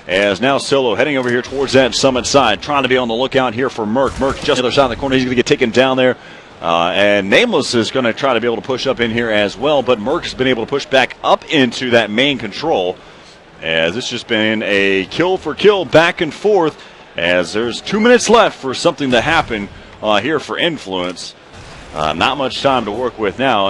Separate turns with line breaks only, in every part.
as now Solo heading over here towards that summit side, trying to be on the lookout here for Merc. Merc just on the other side of the corner. He's going to get taken down there. And Nameless is going to try to be able to push up in here as well, but Merc has been able to push back up into that main control, as it's just been a kill for kill back and forth, as there's 2 minutes left for something to happen here for Influence. Not much time to work with now,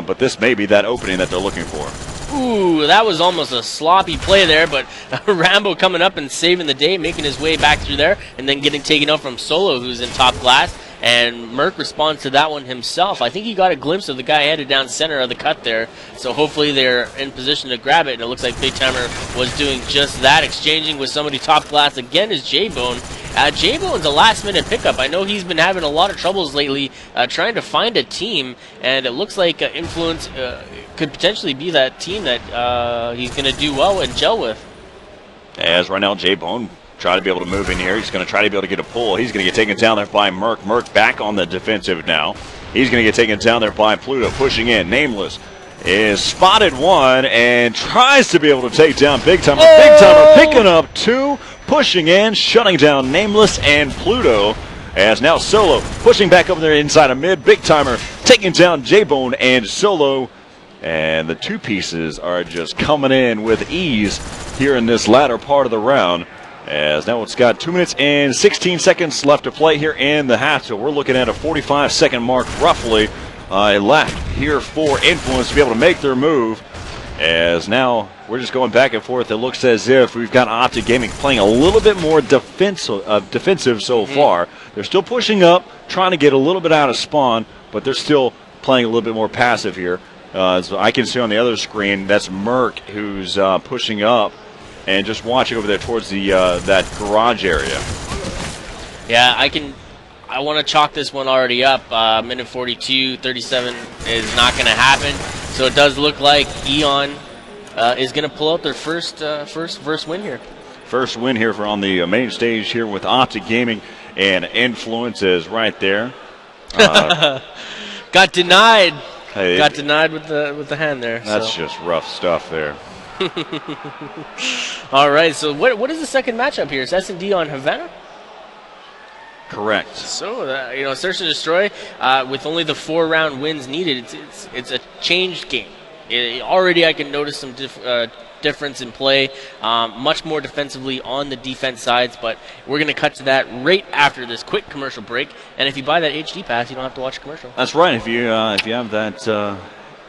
but this may be that opening that they're looking for.
Ooh, that was almost a sloppy play there, but Rambo coming up and saving the day, making his way back through there, and then getting taken out from Solo, who's in top glass. And Merc responds to that one himself. I think he got a glimpse of the guy headed down center of the cut there, so hopefully they're in position to grab it, and it looks like Big Timer was doing just that, exchanging with somebody top glass again is J-Bone. J-Bone's a last-minute pickup. I know he's been having a lot of troubles lately trying to find a team, and it looks like Influence could potentially be that team that he's going to do well and gel with.
As right now, J-Bone try to be able to move in here. He's going to try to be able to get a pull. He's going to get taken down there by Merc. Merc back on the defensive now. He's going to get taken down there by Pluto, pushing in. Nameless is spotted one and tries to be able to take down Big Timer. Oh! Big Timer picking up two, pushing in, shutting down Nameless and Pluto. As now Solo pushing back over there inside of mid. Big Timer taking down J-Bone and Solo. And the two pieces are just coming in with ease here in this latter part of the round. As now it's got 2 minutes and 16 seconds left to play here in the half. So we're looking at a 45-second mark roughly left here for Influence to be able to make their move. As now we're just going back and forth. It looks as if we've got Optic Gaming playing a little bit more defensive so far. They're still pushing up, trying to get a little bit out of spawn, but they're still playing a little bit more passive here. So I can see on the other screen, that's Merc who's pushing up and just watching over there towards the that garage area.
Yeah, I want to chalk this one already up. Minute 42, 37 is not going to happen. So it does look like Eon is going to pull out their first win here.
First win here on the main stage here with Optic Gaming, and Influence is right there.
Got denied. Hey, got denied with the hand there.
That's just rough stuff there.
All right, so what is the second matchup here? It's S&D on Havana?
Correct.
So, Search and Destroy, with only the 4-round wins needed, it's a changed game. Already I can notice some difference in play, much more defensively on the defense sides, but we're going to cut to that right after this quick commercial break. And if you buy that HD pass, you don't have to watch a commercial.
That's right. If you have that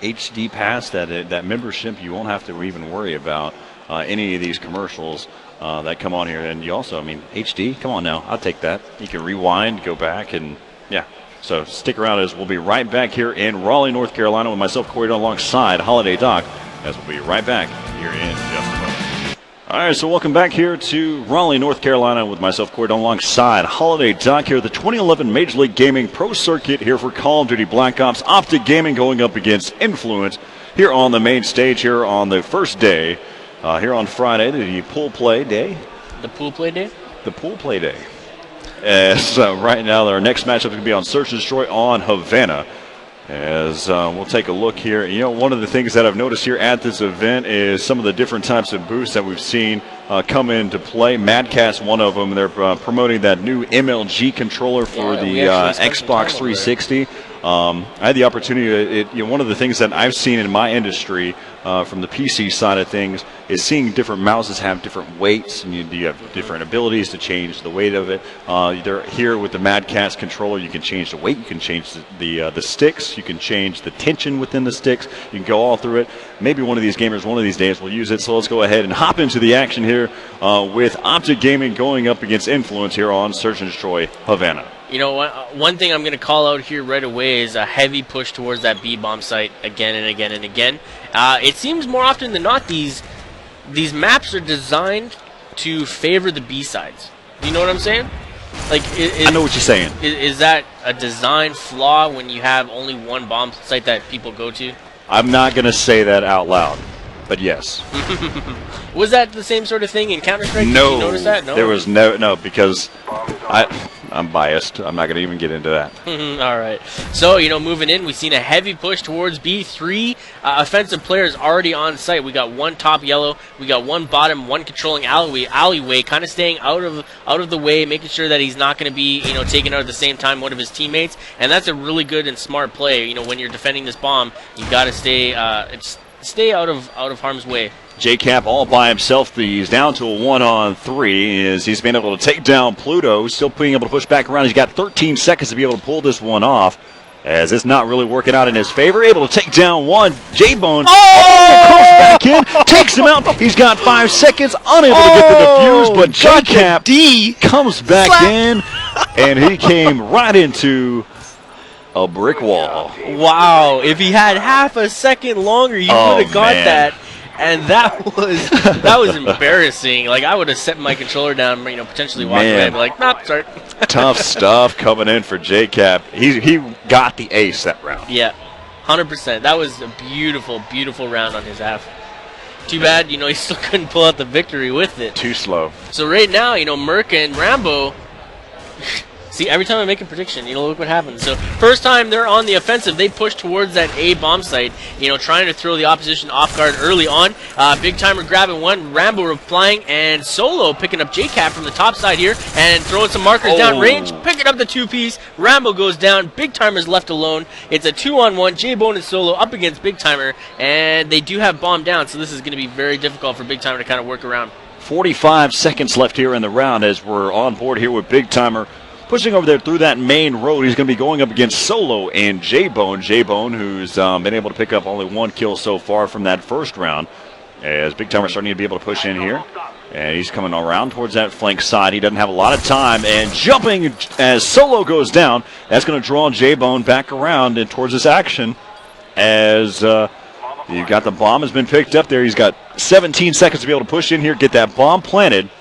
HD pass, that membership, you won't have to even worry about any of these commercials that come on here. And you also, HD, come on now, I'll take that. You can rewind, go back, and yeah. So stick around, as we'll be right back here in Raleigh, North Carolina, with myself, Corey, alongside Holiday Doc, as we'll be right back here in just a moment. All right, so welcome back here to Raleigh, North Carolina, with myself, Corey, alongside Holiday Doc here at the 2011 Major League Gaming Pro Circuit here for Call of Duty Black Ops. Optic Gaming going up against Influence here on the main stage here on the first day, here on Friday, the pool play day.
The pool play day?
The pool play day. As right now, our next matchup is going to be on Search and Destroy on Havana. As we'll take a look here. One of the things that I've noticed here at this event is some of the different types of booths that we've seen come into play. Mad Cat's one of them. They're promoting that new MLG controller for the Xbox 360. I had the opportunity, one of the things that I've seen in my industry from the PC side of things is seeing different mouses have different weights, and you have different abilities to change the weight of it. They're here with the Mad Catz controller. You can change the weight, you can change the sticks, you can change the tension within the sticks, you can go all through it. Maybe one of these gamers one of these days will use it, so let's go ahead and hop into the action here with Optic Gaming going up against Influence here on Search and Destroy Havana.
You know what? One thing I'm going to call out here right away is a heavy push towards that B-bomb site again and again and again. It seems more often than not these maps are designed to favor the B sides. Do you know what I'm saying?
I know what you're saying.
Is that a design flaw when you have only one bomb site that people go to?
I'm not going to say that out loud, but yes.
Was that the same sort of thing in Counter-Strike?
No.
Did you notice that? No.
There was no, because I'm biased. I'm not going to even get into that.
All right. So, moving in, we've seen a heavy push towards B. 3 offensive players already on site. We got one top yellow. We got one bottom, one controlling alleyway, kind of staying out of the way, making sure that he's not going to be, taken out at the same time one of his teammates. And that's a really good and smart play. When you're defending this bomb, you got to stay out of harm's way.
J-Cap all by himself. He's down to a 1-on-3 as he's been able to take down Pluto. Still being able to push back around. He's got 13 seconds to be able to pull this one off, as it's not really working out in his favor. Able to take down one. J-Bone comes back in, takes him out. He's got 5 seconds, unable to get the defuse, but J-Cap comes back in, and he came right into a brick wall.
Wow, if he had half a second longer, he would have got that. And that was embarrassing. Like, I would have set my controller down, potentially walked away and be like, nope, sorry.
Tough stuff coming in for J-Cap. He got the ace that round.
Yeah, 100%. That was a beautiful, beautiful round on his half. Too bad, he still couldn't pull out the victory with it.
Too slow.
So right now, Merc and Rambo... See, every time I make a prediction, look what happens. So, first time they're on the offensive, they push towards that A bomb site, trying to throw the opposition off guard early on. Big Timer grabbing one, Rambo replying, and Solo picking up J-Cap from the top side here, and throwing some markers down range, picking up the 2-piece. Rambo goes down, Big Timer's left alone. It's a 2-on-1, J-Bone and Solo up against Big Timer, and they do have bomb down, so this is going to be very difficult for Big Timer to kind of work around.
45 seconds left here in the round as we're on board here with Big Timer. Pushing over there through that main road, he's going to be going up against Solo and J-Bone. J-Bone, who's been able to pick up only one kill so far from that first round. As Big Timer starting to be able to push in here. And he's coming around towards that flank side. He doesn't have a lot of time. And jumping as Solo goes down, that's going to draw J-Bone back around and towards this action. As you've got the bomb has been picked up there. He's got 17 seconds to be able to push in here, get that bomb planted.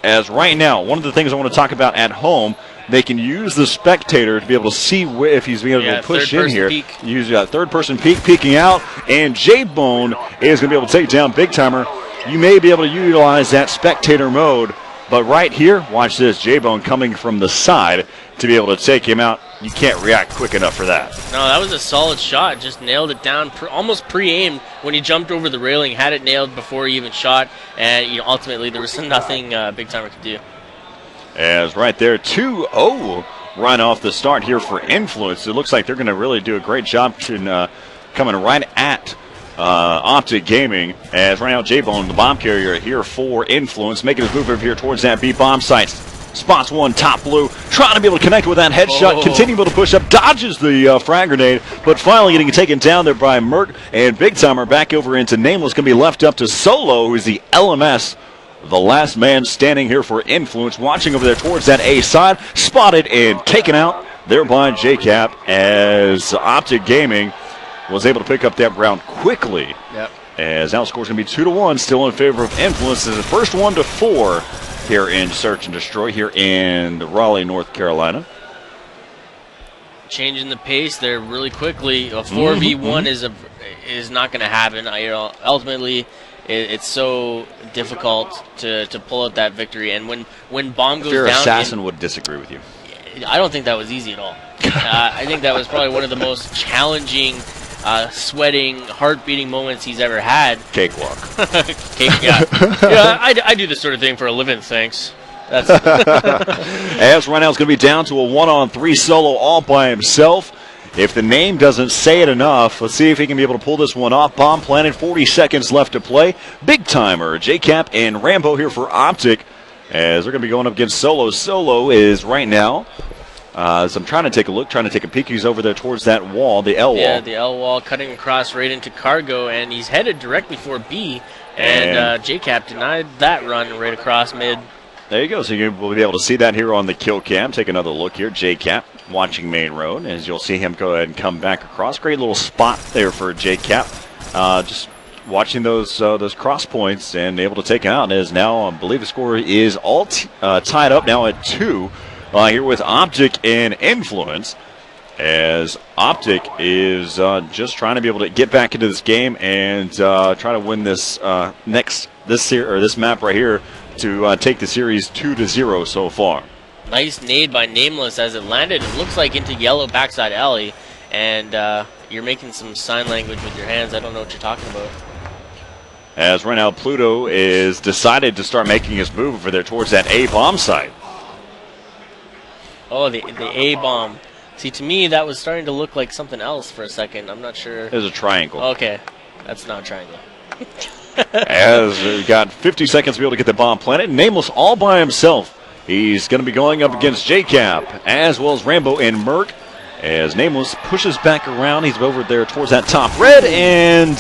As right now, one of the things I want to talk about at home, they can use the spectator to be able to see if he's being able to push in here. Use that third-person peek, peeking out, and J-Bone is going to be able to take down Big Timer. You may be able to utilize that spectator mode, but right here, watch this, J-Bone coming from the side to be able to take him out. You can't react quick enough for that.
No, that was a solid shot. Just nailed it down, almost pre-aimed when he jumped over the railing. Had it nailed before he even shot, and ultimately there was nothing Big Timer could do.
As right there, 2-0 run off the start here for Influence. It looks like they're going to really do a great job in coming right at Optic Gaming. As right now, J-Bone, the bomb carrier here for Influence, making his move over here towards that B bomb site. Spots one, top blue, trying to be able to connect with that headshot, continuing to push up, dodges the frag grenade, but finally getting taken down there by Merc, and Big Timer back over into Nameless, going to be left up to Solo, who's the LMS, the last man standing here for Influence, watching over there towards that A side, spotted and taken out there by J-Cap, as Optic Gaming was able to pick up that round quickly.
Yep.
As now the score's going to be 2-1, still in favor of Influence. This is the first 1-4 here in Search and Destroy here in Raleigh, North Carolina.
Changing the pace there really quickly. A 4v1 is not going to happen. Ultimately, it's so difficult to pull out that victory. And when bomb goes
Fear
down,
Assassin would disagree with you.
I don't think that was easy at all. I think that was probably one of the most challenging, sweating, heart-beating moments he's ever had.
Cakewalk.
Yeah, I do this sort of thing for a living, thanks.
As right now it's going to be down to a 1-on-3 Solo all by himself. If the name doesn't say it enough, let's see if he can be able to pull this one off. Bomb planted, 40 seconds left to play. Big Timer, J-Cap, and Rambo here for Optic, as they're going to be going up against Solo. Solo is right now, as I'm trying to take a look, trying to take a peek. He's over there towards that wall, the L wall.
Yeah, the L wall, cutting across right into cargo, and he's headed directly for B. And J-Cap denied that run right across mid.
There you go. So you will be able to see that here on the kill cam. Take another look here. J-Cap watching main road, as you'll see him go ahead and come back across. Great little spot there for J-Cap. Just watching those cross points and able to take it out. As now, I believe the score is all tied up now at 2 here with Optic and Influence. As Optic is just trying to be able to get back into this game and try to win this this map right here to take the series 2-0 so far.
Nice nade by Nameless as it landed. It looks like into yellow backside alley. And you're making some sign language with your hands. I don't know what you're talking about.
As right now Pluto is decided to start making his move over there towards that A-bomb site.
Oh, the A-bomb. See, to me, that was starting to look like something else for a second. I'm not sure.
There's a triangle.
Okay. That's not a triangle.
As we got 50 seconds to be able to get the bomb planted. Nameless all by himself. He's going to be going up against JCap as well as Rambo and Merc. As Nameless pushes back around, he's over there towards that top red, and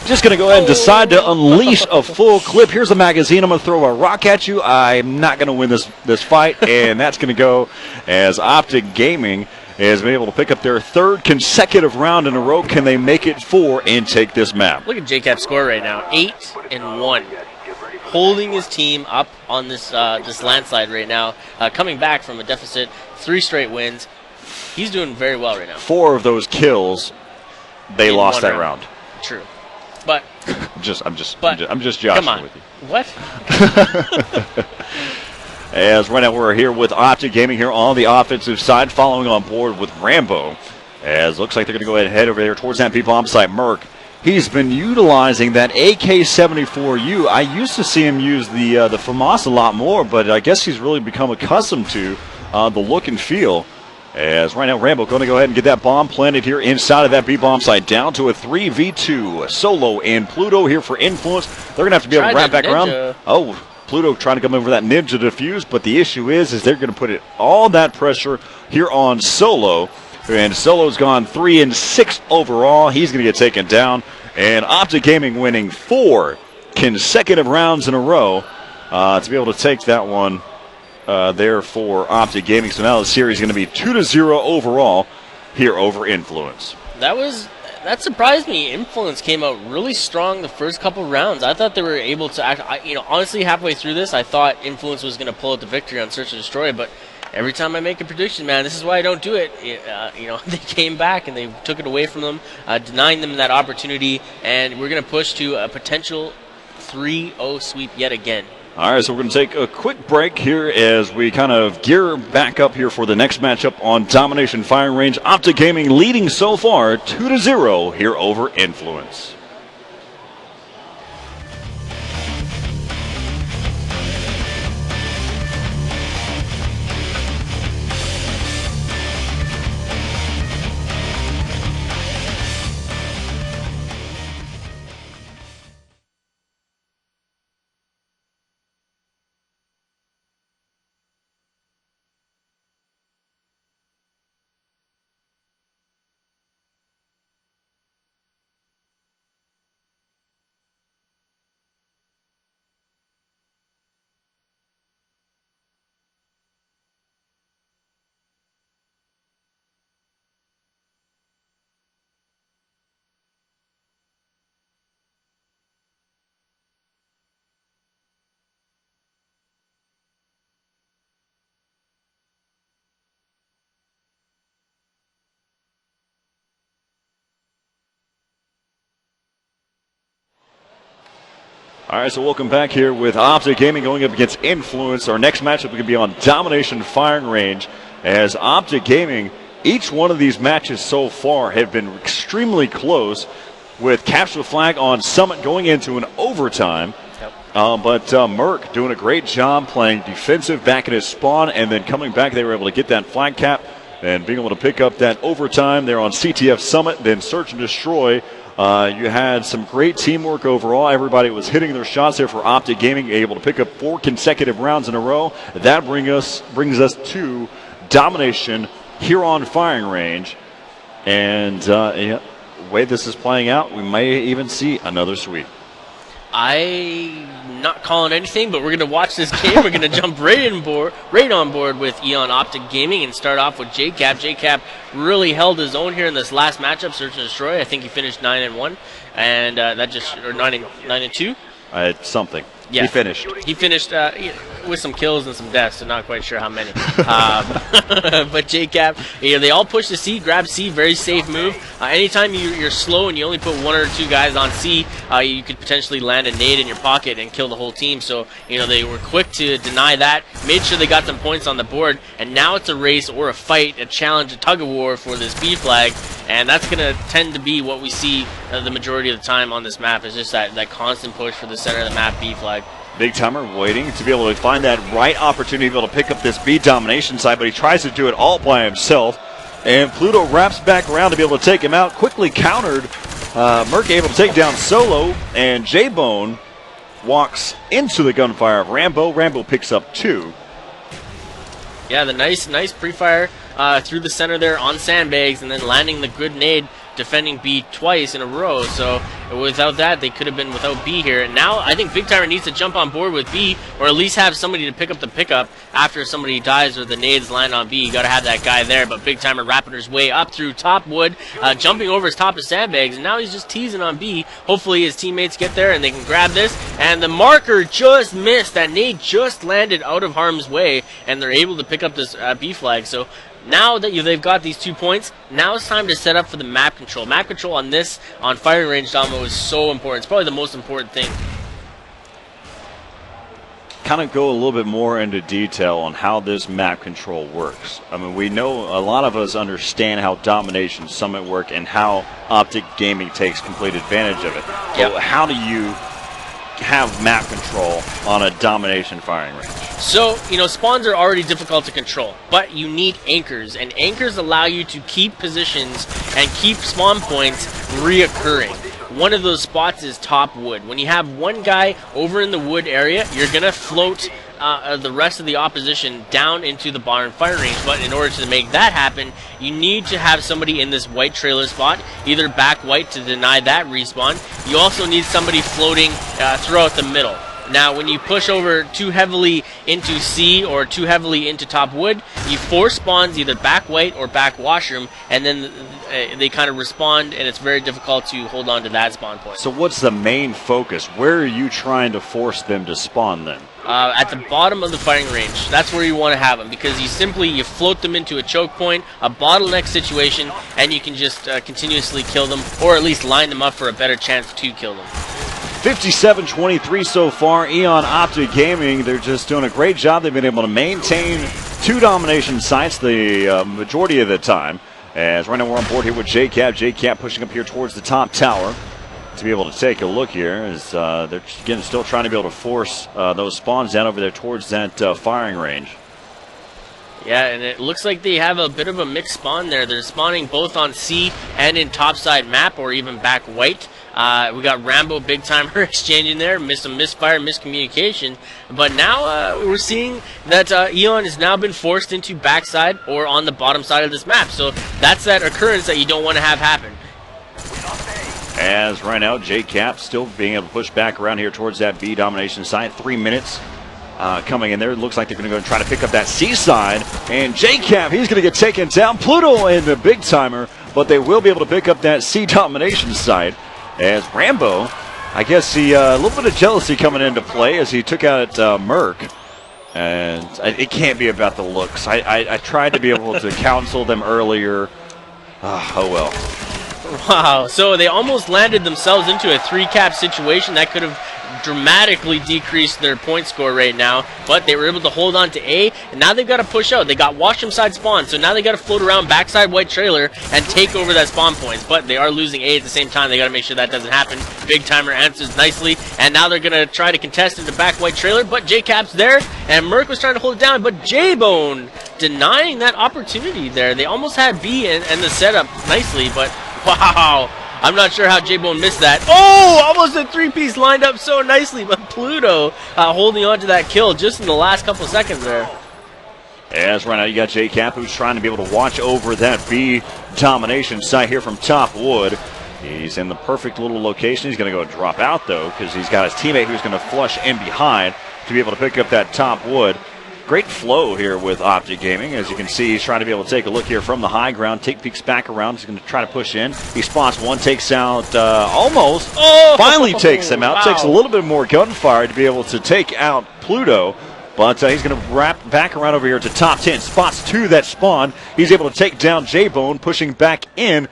just going to go ahead and decide to unleash a full clip. Here's a magazine. I'm going to throw a rock at you. I'm not going to win this fight, and that's going to go as Optic Gaming has been able to pick up their third consecutive round in a row. Can they make it 4 and take this map?
Look at JCap's score right now, 8-1. Holding his team up on this landslide right now, coming back from a deficit, 3 straight wins. He's doing very well right now.
4 of those kills, they lost that round.
True, but
I'm just joshing with you.
What?
As right now we're here with Optic Gaming here on the offensive side, following on board with Rambo. As looks like they're going to go ahead and head over there towards that B-bomb site. Merc, he's been utilizing that AK-74U. I used to see him use the FAMAS a lot more, but I guess he's really become accustomed to the look and feel. As right now Rambo going to go ahead and get that bomb planted here inside of that B-bomb site, down to a 3v2. Solo and Pluto here for influence. They're going to have to be able to wrap back around. Oh, Pluto trying to come over that ninja defuse, but the issue is they're going to put all that pressure here on Solo. And Solo's gone 3-6 overall. He's going to get taken down. And Optic Gaming winning 4 consecutive rounds in a row to be able to take that one there for Optic Gaming. So now the series is going to be 2-0 overall here over Influence.
That surprised me. Influence came out really strong the first couple rounds. I thought they were able to act. Honestly, halfway through this, I thought Influence was going to pull out the victory on Search and Destroy, but every time I make a prediction, man, this is why I don't do it. They came back and they took it away from them, denying them that opportunity, and we're going to push to a potential 3-0 sweep yet again.
All right, so we're going to take a quick break here as we kind of gear back up here for the next matchup on Domination Firing Range. Optic Gaming leading so far 2-0 here over Influence. All right, so welcome back here with Optic Gaming going up against Influence. Our next matchup will be on Domination Firing Range. As Optic Gaming, each one of these matches so far have been extremely close, with Capture the Flag on Summit going into an overtime. But Merc doing a great job playing defensive back in his spawn, and then coming back, they were able to get that flag cap and being able to pick up that overtime there on CTF Summit, then Search and Destroy. You had some great teamwork overall. Everybody was hitting their shots there for Optic Gaming, able to pick up 4 consecutive rounds in a row. That brings us to Domination here on Firing Range. And the way this is playing out, we may even see another sweep.
I'm not calling anything, but we're going to watch this game. We're going to jump right on board with Eon Optic Gaming and start off with JCap. JCap really held his own here in this last matchup, Search and Destroy. I think he finished 9-1, and that just or 9-2.
Something.
Yeah.
He finished.
He finished. with some kills and some deaths, so not quite sure how many. But JCap, they all push the C, grab C, very safe move. Anytime you're slow and you only put 1 or 2 guys on C, you could potentially land a nade in your pocket and kill the whole team. So, they were quick to deny that, made sure they got some points on the board, and now it's a race or a fight, a challenge, a tug-of-war for this B flag, and that's going to tend to be what we see the majority of the time on this map, is just that constant push for the center of the map B flag.
Big Timer waiting to be able to find that right opportunity to be able to pick up this B domination side, but he tries to do it all by himself. And Pluto wraps back around to be able to take him out. Quickly countered. Merc able to take down Solo, and J-Bone walks into the gunfire of Rambo. Rambo picks up 2.
Yeah, the nice pre-fire through the center there on sandbags, and then landing the good nade, defending B twice in a row. So without that, they could have been without B here. And now I think Big Timer needs to jump on board with B, or at least have somebody to pick up the pickup after somebody dies or the nades land on B. You got to have that guy there. But Big Timer wrapping his way up through top wood, jumping over his top of sandbags, and now he's just teasing on B. Hopefully his teammates get there and they can grab this. And the marker just missed. That nade just landed out of harm's way, and they're able to pick up this B flag. So now that they've got these 2 points, now it's time to set up for the map control. Map control on firing range Damo is so important. It's probably the most important thing.
Kind of go a little bit more into detail on how this map control works. I mean, we know a lot of us understand how Domination Summit work and how Optic Gaming takes complete advantage of it.
Yep.
So how do you have map control on a domination firing range?
So, spawns are already difficult to control, but you need anchors, and anchors allow you to keep positions and keep spawn points reoccurring. One of those spots is top wood. When you have one guy over in the wood area, you're going to float the rest of the opposition down into the barn fire range. But in order to make that happen, you need to have somebody in this white trailer spot, either back white to deny that respawn. You also need somebody floating throughout the middle. Now, when you push over too heavily into C or too heavily into top wood, you force spawns either back white or back washroom, and then they kind of respawn, and it's very difficult to hold on to that spawn point.
So what's the main focus? Where are you trying to force them to spawn then?
At the bottom of the firing range. That's where you want to have them, because you float them into a choke point, a bottleneck situation, and you can just continuously kill them, or at least line them up for a better chance to kill them.
57-23 so far. Eon Optic Gaming, they're just doing a great job. They've been able to maintain 2 domination sites the majority of the time. As right now we're on board here with JCap. JCap pushing up here towards the top tower to be able to take a look here, as they're again still trying to be able to force those spawns down over there towards that firing range.
Yeah, and it looks like they have a bit of a mixed spawn there. They're spawning both on C and in topside map, or even back white. We got Rambo Big Timer exchanging there, some misfire, miscommunication. But now we're seeing that Eon has now been forced into backside or on the bottom side of this map. So that's that occurrence that you don't want to have happen.
As right now, JCap still being able to push back around here towards that B domination side. 3 minutes coming in there. It looks like they're going to go and try to pick up that C side. And JCap, he's going to get taken down. Pluto and the Big Timer, but they will be able to pick up that C domination side. As Rambo, I guess a little bit of jealousy coming into play as he took out Merc. And it can't be about the looks. I tried to be able to counsel them earlier. Oh well.
Wow, so they almost landed themselves into a 3-cap situation that could have dramatically decreased their point score right now, but they were able to hold on to A, and now they've got to push out. They got washroom side spawn, so now they got to float around backside white trailer and take over that spawn points, but they are losing A at the same time. They got to make sure that doesn't happen. Big Timer answers nicely, and now they're going to try to contest into back white trailer, but J-Cap's there, and Merc was trying to hold it down, but J-Bone denying that opportunity there. They almost had B and the setup nicely, but wow, I'm not sure how J-Bone missed that. Oh, almost a 3-piece lined up so nicely, but Pluto holding on to that kill just in the last couple of seconds there.
As right now you got JCap, who's trying to be able to watch over that B domination site here from top wood. He's in the perfect little location. He's going to go drop out, though, because he's got his teammate who's going to flush in behind to be able to pick up that top wood. Great flow here with Optic Gaming. As you can see, he's trying to be able to take a look here from the high ground. Take peeks back around. He's going to try to push in. He spots one, takes out almost. Oh, finally takes him out.
Wow.
Takes a little bit more gunfire to be able to take out Pluto. But he's going to wrap back around over here to top 10. Spots 2 that spawn. He's able to take down J-Bone, pushing back in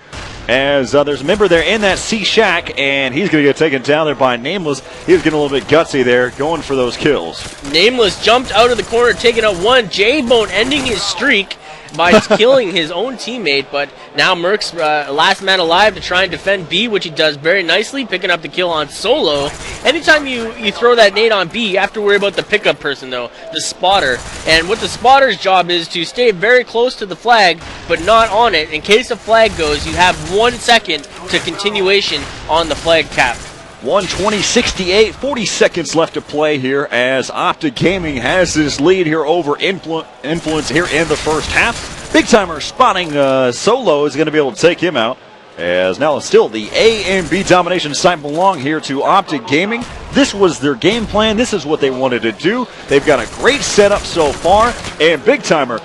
as there's a member there in that C-Shack, and he's going to get taken down there by Nameless. He was getting a little bit gutsy there, going for those kills.
Nameless jumped out of the corner, taking out one. J-Bone ending his streak by killing his own teammate, but now Merc's last man alive to try and defend B, which he does very nicely, picking up the kill on Solo. Anytime you throw that nade on B, you have to worry about the pickup person, though, the spotter. And what the spotter's job is to stay very close to the flag, but not on it. In case the flag goes, you have 1 second to continuation on the flag cap.
1:20:68, 40 seconds left to play here as Optic Gaming has this lead here over Influence here in the first half. Big Timer spotting Solo is going to be able to take him out, as now still the A and B domination side belong here to Optic Gaming. This was their game plan. This is what they wanted to do. They've got a great setup so far, and Big Timer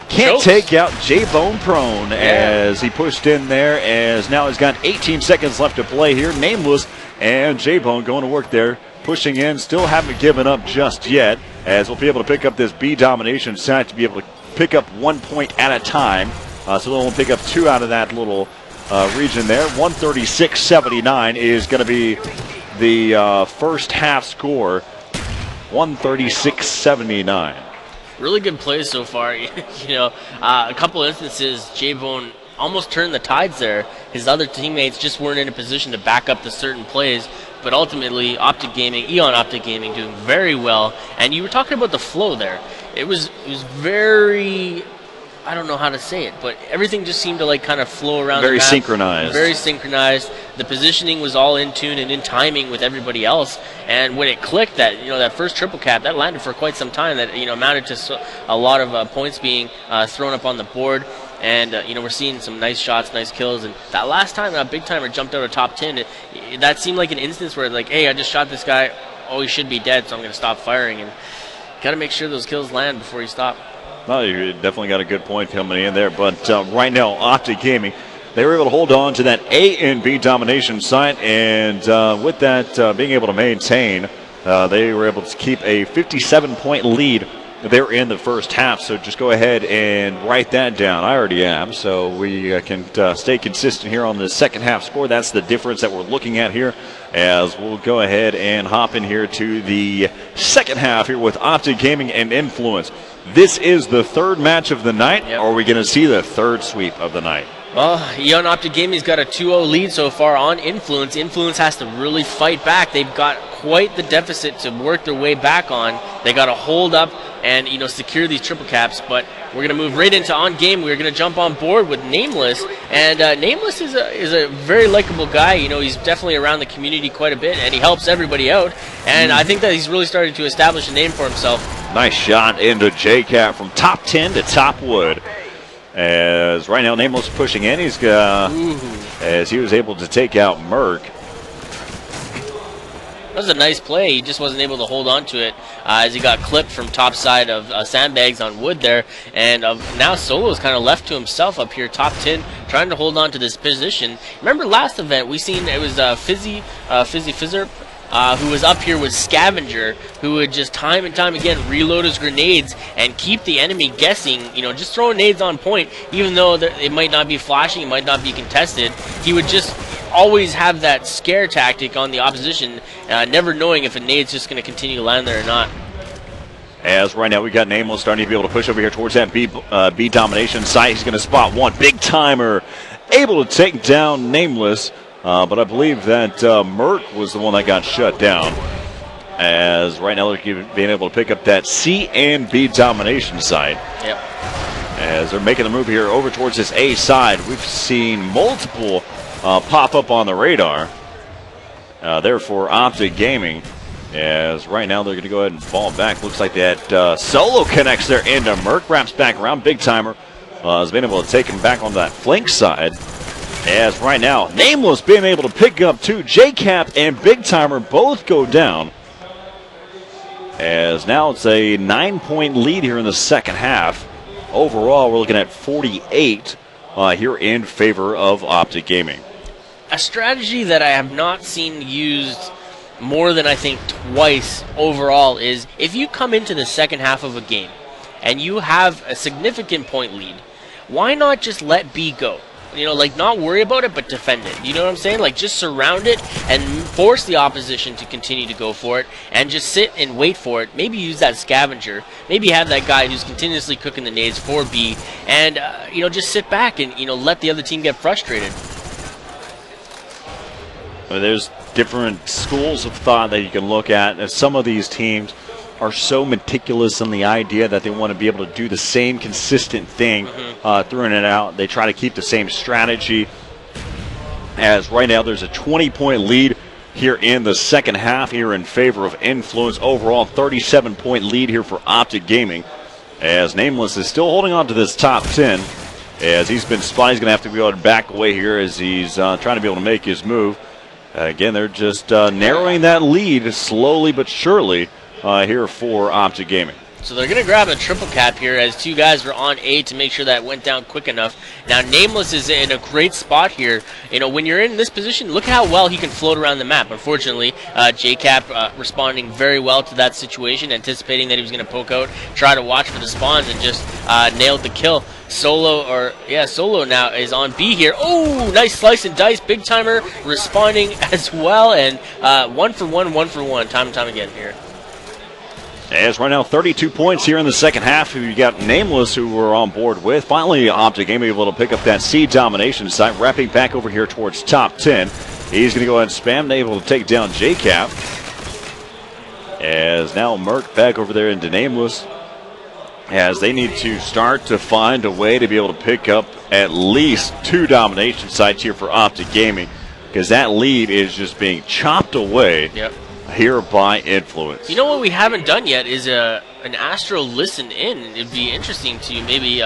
can't take out J-Bone prone as he pushed in there, as now he's got 18 seconds left to play here. Nameless and J-Bone going to work there, pushing in, still haven't given up just yet, as we'll be able to pick up this B domination side to be able to pick up 1 point at a time. So they'll pick up 2 out of that little region there. 136-79 is going to be the first half score. 136-79.
Really good plays so far. A couple instances, J-Bone almost turned the tides there. His other teammates just weren't in a position to back up the certain plays, but ultimately Eon Optic Gaming doing very well. And you were talking about the flow there. It was very, I don't know how to say it, but everything just seemed to kind of flow around.
Very
the map.
synchronized.
Very synchronized. The positioning was all in tune and in timing with everybody else. And when it clicked, that first triple cap, that landed for quite some time. That amounted to a lot of points being thrown up on the board. And we're seeing some nice shots, nice kills. And that last time that Big Timer jumped out of top 10, that seemed like an instance where hey, I just shot this guy. Oh, he should be dead, so I'm going to stop firing. And got to make sure those kills land before you stop.
Well, you definitely got a good point coming in there. But right now, Optic Gaming, they were able to hold on to that A and B domination site. And with that being able to maintain, they were able to keep a 57-point lead there in the first half. So just go ahead and write that down. I already am, so we can stay consistent here on the second half score. That's the difference that we're looking at here, as we'll go ahead and hop in here to the second half here with Optic Gaming and Influence. This is the third match of the night. Or are we going to see the third sweep of the night?
Well, Eon Optic Gaming's got a 2-0 lead so far on Influence. Influence has to really fight back. They've got quite the deficit to work their way back on. They got to hold up and secure these triple caps. But we're going to move right into on game. We're going to jump on board with Nameless, and Nameless is a very likable guy. He's definitely around the community quite a bit, and he helps everybody out. And I think that he's really starting to establish a name for himself.
Nice shot into J-Cap from top 10 to top wood. As right now Nameless pushing in, as he was able to take out Merc.
That was a nice play. He just wasn't able to hold on to it as he got clipped from top side of sandbags on wood there. And now Solo's kind of left to himself up here, top 10, trying to hold on to this position. Remember last event, we seen it was Fizzy Fizzer, who was up here with Scavenger, who would just time and time again reload his grenades and keep the enemy guessing, just throwing nades on point, even though it might not be flashing, it might not be contested. He would just always have that scare tactic on the opposition, never knowing if a nade's just going to continue to land there or not.
As right now we got Nameless starting to be able to push over here towards that B domination site. He's going to spot one. Big Timer able to take down Nameless. But I believe that Merc was the one that got shut down. As right now they're being able to pick up that C and B domination side.
Yep.
As they're making the move here over towards this A side, we've seen multiple pop up on the radar. There for Optic Gaming. As right now they're going to go ahead and fall back. Looks like that Solo connects there into Merc. Wraps back around. Big Timer has been able to take him back on that flank side. As right now, Nameless being able to pick up 2. J-Cap and Big Timer both go down. As now it's a 9-point lead here in the second half. Overall, we're looking at 48 here in favor of Optic Gaming.
A strategy that I have not seen used more than I think twice overall is if you come into the second half of a game and you have a significant point lead, why not just let B go? You know, like, not worry about it, but defend it. You know what I'm saying? Like, just surround it and force the opposition to continue to go for it and just sit and wait for it. Maybe use that scavenger. Maybe have that guy who's continuously cooking the nades for B and, you know, just sit back and, you know, let the other team get frustrated.
I mean, there's different schools of thought that you can look at. And some of these teams are so meticulous in the idea that they want to be able to do the same consistent thing through and out. They try to keep the same strategy. As right now there's a 20-point lead here in the second half here in favor of Influence. Overall 37-point lead here for Optic Gaming, as Nameless is still holding on to this top 10. As he's been spotted, he's going to have to be able to back away here as he's trying to be able to make his move. Again, they're just narrowing that lead slowly but surely here for Optic Gaming.
So they're going to grab a triple cap here as two guys were on A to make sure that it went down quick enough. Now, Nameless is in a great spot here. You know, when you're in this position, look how well he can float around the map. Unfortunately, JCap responding very well to that situation, anticipating that he was going to poke out, try to watch for the spawns, and just nailed the kill. Solo now is on B here. Oh, nice slice and dice. Big timer responding as well. And 1 for 1, time and time again here.
As right now, 32 points here in the second half. You got Nameless, who we're on board with. Finally, Optic Gaming able to pick up that C domination site, wrapping back over here towards top 10. He's going to go ahead and spam, able to take down JCap. As now Merc back over there into Nameless, as they need to start to find a way to be able to pick up at least 2 domination sites here for Optic Gaming, because that lead is just being chopped away.
Yep.
Here by Influence.
You know what we haven't done yet is an Astro listen in. It'd be interesting to maybe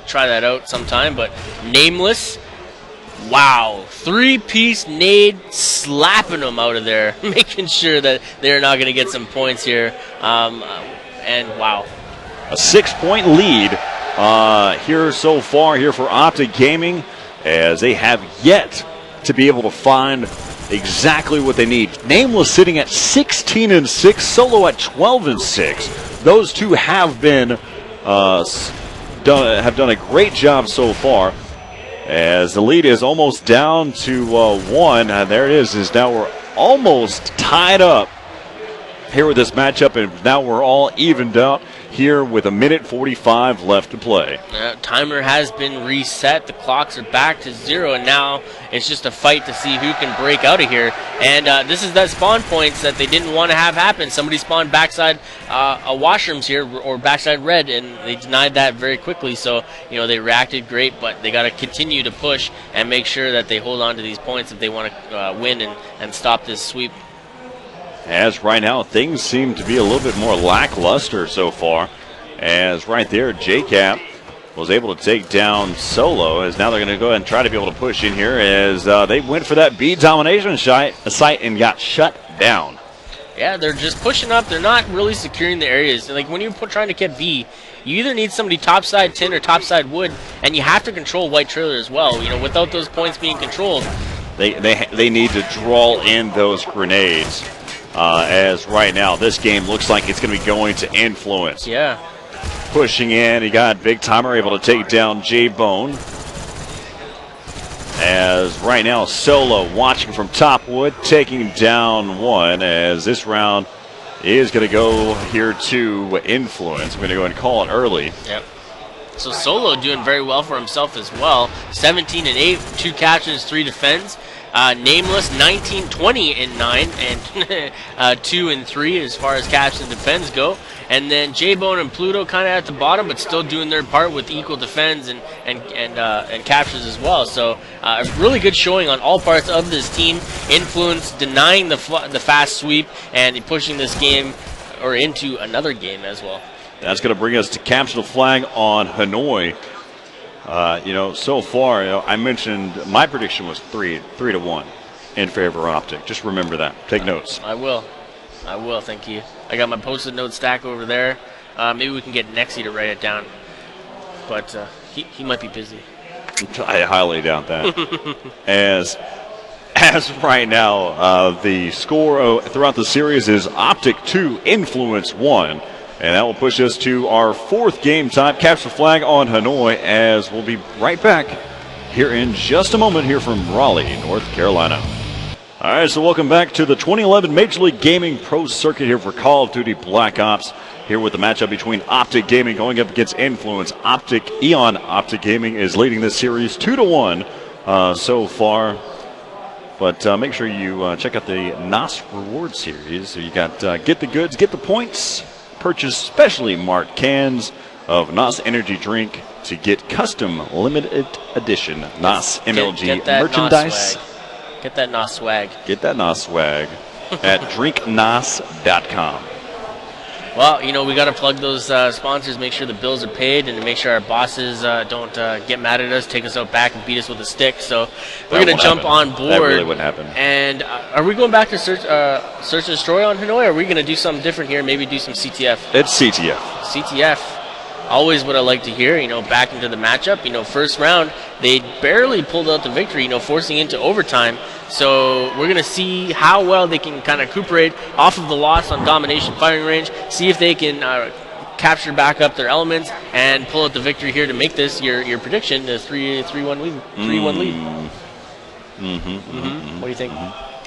try that out sometime. But Nameless, wow, 3-piece nade slapping them out of there, making sure that they're not going to get some points here. And wow,
a 6-point lead here so far here for Optic Gaming, as they have yet to be able to find exactly what they need. Nameless sitting at 16-6, Solo at 12-6. Those two have been done a great job so far. As the lead is almost down to 1, and there it is now we're almost tied up here with this matchup, and now we're all evened out here with 1:45 left to play.
Timer has been reset. The clocks are back to 0, and now it's just a fight to see who can break out of here. And this is that spawn points that they didn't want to have happen. Somebody spawned backside washrooms here, or backside red, and they denied that very quickly. So, you know, they reacted great, but they got to continue to push and make sure that they hold on to these points if they want to win and stop this sweep.
As right now, things seem to be a little bit more lackluster so far. As right there, JCap was able to take down Solo. As now they're going to go ahead and try to be able to push in here, as they went for that B domination site and got shut down.
Yeah, they're just pushing up. They're not really securing the areas. Like, when you're trying to get B, you either need somebody topside tin or topside wood, and you have to control white trailer as well. You know, without those points being controlled,
they need to draw in those grenades. As right now, this game looks like it's going to be going to Influence.
Yeah.
Pushing in, he got Big Timer able to take down J-Bone. As right now, Solo watching from top wood, taking down 1, as this round is going to go here to Influence. We're going to go and call it early.
Yep. So Solo doing very well for himself as well. 17-8, 2 catches, 3 defends. Nameless 19-20-9 and 2-3 as far as catch and defense go. And then J-Bone and Pluto kind of at the bottom, but still doing their part with equal defense and captures as well. So a really good showing on all parts of this team. Influence denying the fast sweep and pushing this game or into another game as well.
That's going to bring us to capture the flag on Hanoi. So far, I mentioned my prediction was 3-1 in favor of Optic. Just remember that. Take notes.
I will. Thank you. I got my post-it note stack over there. Maybe we can get Nexy to write it down, but he might be busy.
I highly doubt that. As right now, the score throughout the series is Optic 2, Influence 1. And that will push us to our 4th game time. Capture the flag on Hanoi, as we'll be right back here in just a moment here from Raleigh, North Carolina. All right, so welcome back to the 2011 Major League Gaming Pro Circuit here for Call of Duty Black Ops. Here with the matchup between Optic Gaming going up against Influence. Eon Optic Gaming is leading this series 2-1 so far. But make sure you check out the NOS Reward Series. So you got get the goods, get the points, purchase specially marked cans of NOS Energy Drink to get custom limited edition NOS MLG merchandise.
Get that NOS swag.
Get that NOS swag at drinknos.com.
Well, you know, we got to plug those sponsors, make sure the bills are paid, and to make sure our bosses don't get mad at us, take us out back, and beat us with a stick. So we're going to jump on board.
That really wouldn't happen.
And are we going back to Search and Destroy on Hanoi, or are we going to do something different here, maybe do some CTF?
It's CTF.
CTF. Always what I like to hear, you know, back into the matchup. You know, first round, they barely pulled out the victory, you know, forcing into overtime. So we're going to see how well they can kind of recuperate off of the loss on Domination Firing Range, see if they can capture back up their elements and pull out the victory here to make this your prediction, the 3-1 lead. 3-1 lead. What do you think?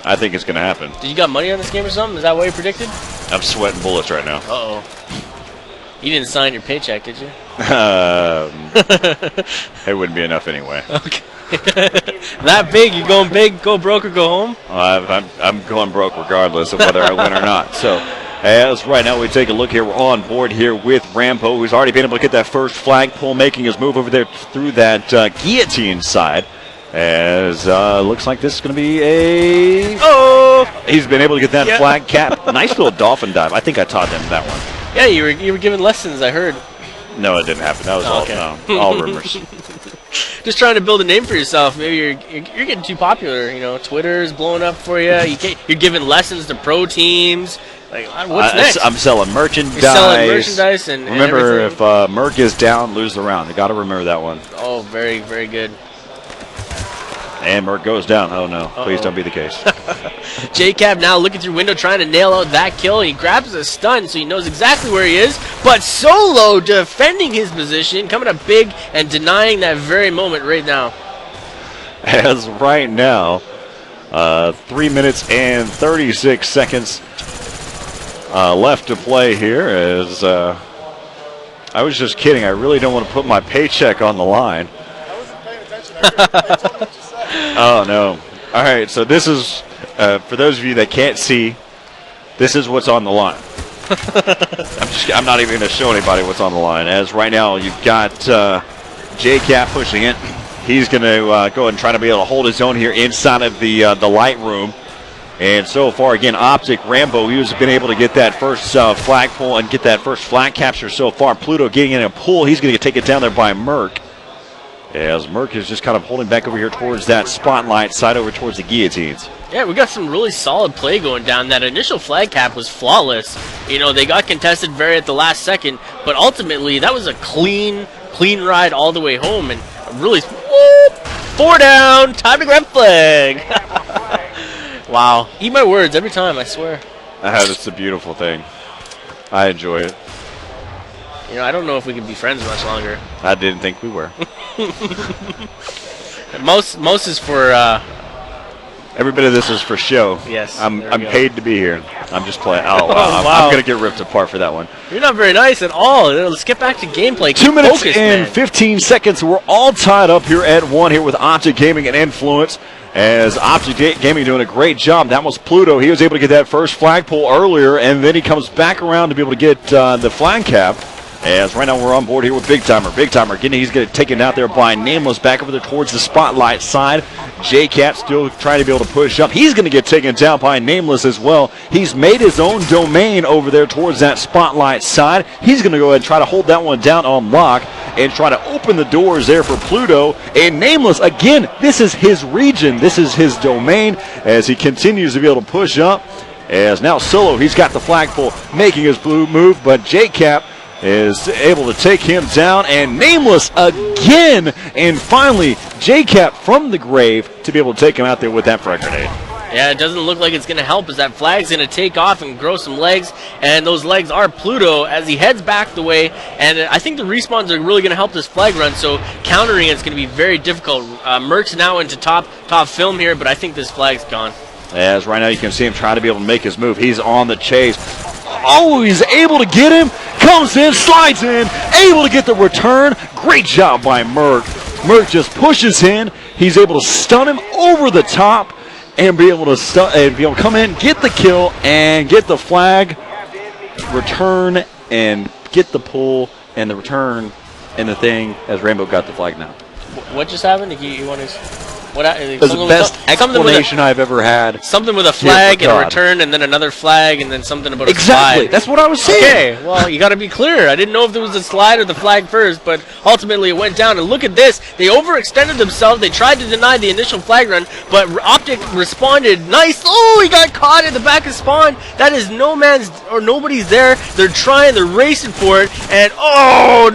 I think it's going to happen.
Did you got money on this game or something? Is that what you predicted?
I'm sweating bullets right now.
Uh-oh. You didn't sign your paycheck, did you?
It wouldn't be enough anyway.
Okay. That big? You going big, go broke or go home?
I'm going broke regardless of whether I win or not. So, as right now we take a look here, we're on board here with Rambo, who's already been able to get that first flagpole, making his move over there through that guillotine side. As looks like this is going to be a... Oh! He's been able to get that flag cap. Nice little dolphin dive. I think I taught him that one.
Yeah, you were giving lessons, I heard.
No, it didn't happen. That was all rumors.
Just trying to build a name for yourself. Maybe you're getting too popular. You know, Twitter's blowing up for you. You're giving lessons to pro teams. Like, what's next?
I'm selling merchandise.
You're selling merchandise and
remember,
and
if Merc is down, lose the round. You got to remember that one.
Oh, very, very good.
And Merc goes down. Oh, no. Please don't be the case.
J-Cab now looking through window, trying to nail out that kill. He grabs a stun, so he knows exactly where he is. But Solo defending his position, coming up big and denying that very moment right now.
As right now, 3 minutes and 36 seconds left to play here. As I was just kidding. I really don't want to put my paycheck on the line.
I wasn't paying attention. I told what you said.
Oh, no. All right, so this is, for those of you that can't see, this is what's on the line. I'm not even going to show anybody what's on the line. As right now, you've got J-Cap pushing it. He's going to go ahead and try to be able to hold his own here inside of the light room. And so far, again, Optic, Rambo, he has been able to get that first flagpole and get that first flag capture so far. Pluto getting in a pull. He's going to get taken down there by Merc. As Merc is just kind of holding back over here towards that spotlight side over towards the guillotines.
Yeah, we got some really solid play going down. That initial flag cap was flawless. You know, they got contested very at the last second, but ultimately that was a clean ride all the way home. And really, whoop, 4 down, time to grab flag. Wow, eat my words every time, I swear.
That's a beautiful thing. I enjoy it.
You know, I don't know if we can be friends much longer.
I didn't think we were.
Most is for...
Every bit of this is for show.
Yes.
I'm paid to be here. I'm just playing. Oh, wow.
Wow.
I'm going to get ripped apart for that one.
You're not very nice at all. Let's get back to gameplay.
2 minutes
focused,
and
man.
15 seconds. We're all tied up here at 1 here with Optic Gaming and Influence. As Optic Gaming doing a great job. That was Pluto. He was able to get that first flagpole earlier, and then he comes back around to be able to get the flag cap. As right now we're on board here with Big Timer. Big Timer, again, he's going to take it out there by Nameless back over there towards the spotlight side. J-Cat still trying to be able to push up. He's going to get taken down by Nameless as well. He's made his own domain over there towards that spotlight side. He's going to go ahead and try to hold that one down on lock and try to open the doors there for Pluto. And Nameless, again, this is his region. This is his domain as he continues to be able to push up. As now Solo, he's got the flagpole making his blue move, but J-Cap is able to take him down, and Nameless again, and finally J-Cap from the grave to be able to take him out there with that frag grenade.
Yeah, it doesn't look like it's going to help as that flag's going to take off and grow some legs, and those legs are Pluto as he heads back the way, and I think the respawns are really going to help this flag run, so countering it's going to be very difficult. Merc's now into top film here, but I think this flag's gone.
As right now you can see him trying to be able to make his move. He's on the chase. Oh, he's able to get him. Comes in, slides in, able to get the return. Great job by Merc. Merc just pushes in. He's able to stun him over the top and be able to come in, get the kill, and get the flag, return, and get the pull and the return and the thing as Rainbow got the flag now.
What just happened? You want to? What?
That's the best explanation I've ever had.
Something with a flag and a return, and then another flag, and then something about a
slide. That's what I was saying.
Okay, well, you got to be clear. I didn't know if there was a slide or the flag first, but ultimately it went down. And look at this. They overextended themselves. They tried to deny the initial flag run, but Optic responded. Nice. Oh, he got caught at the back of spawn. That is no man's or nobody's there. They're trying. They're racing for it, and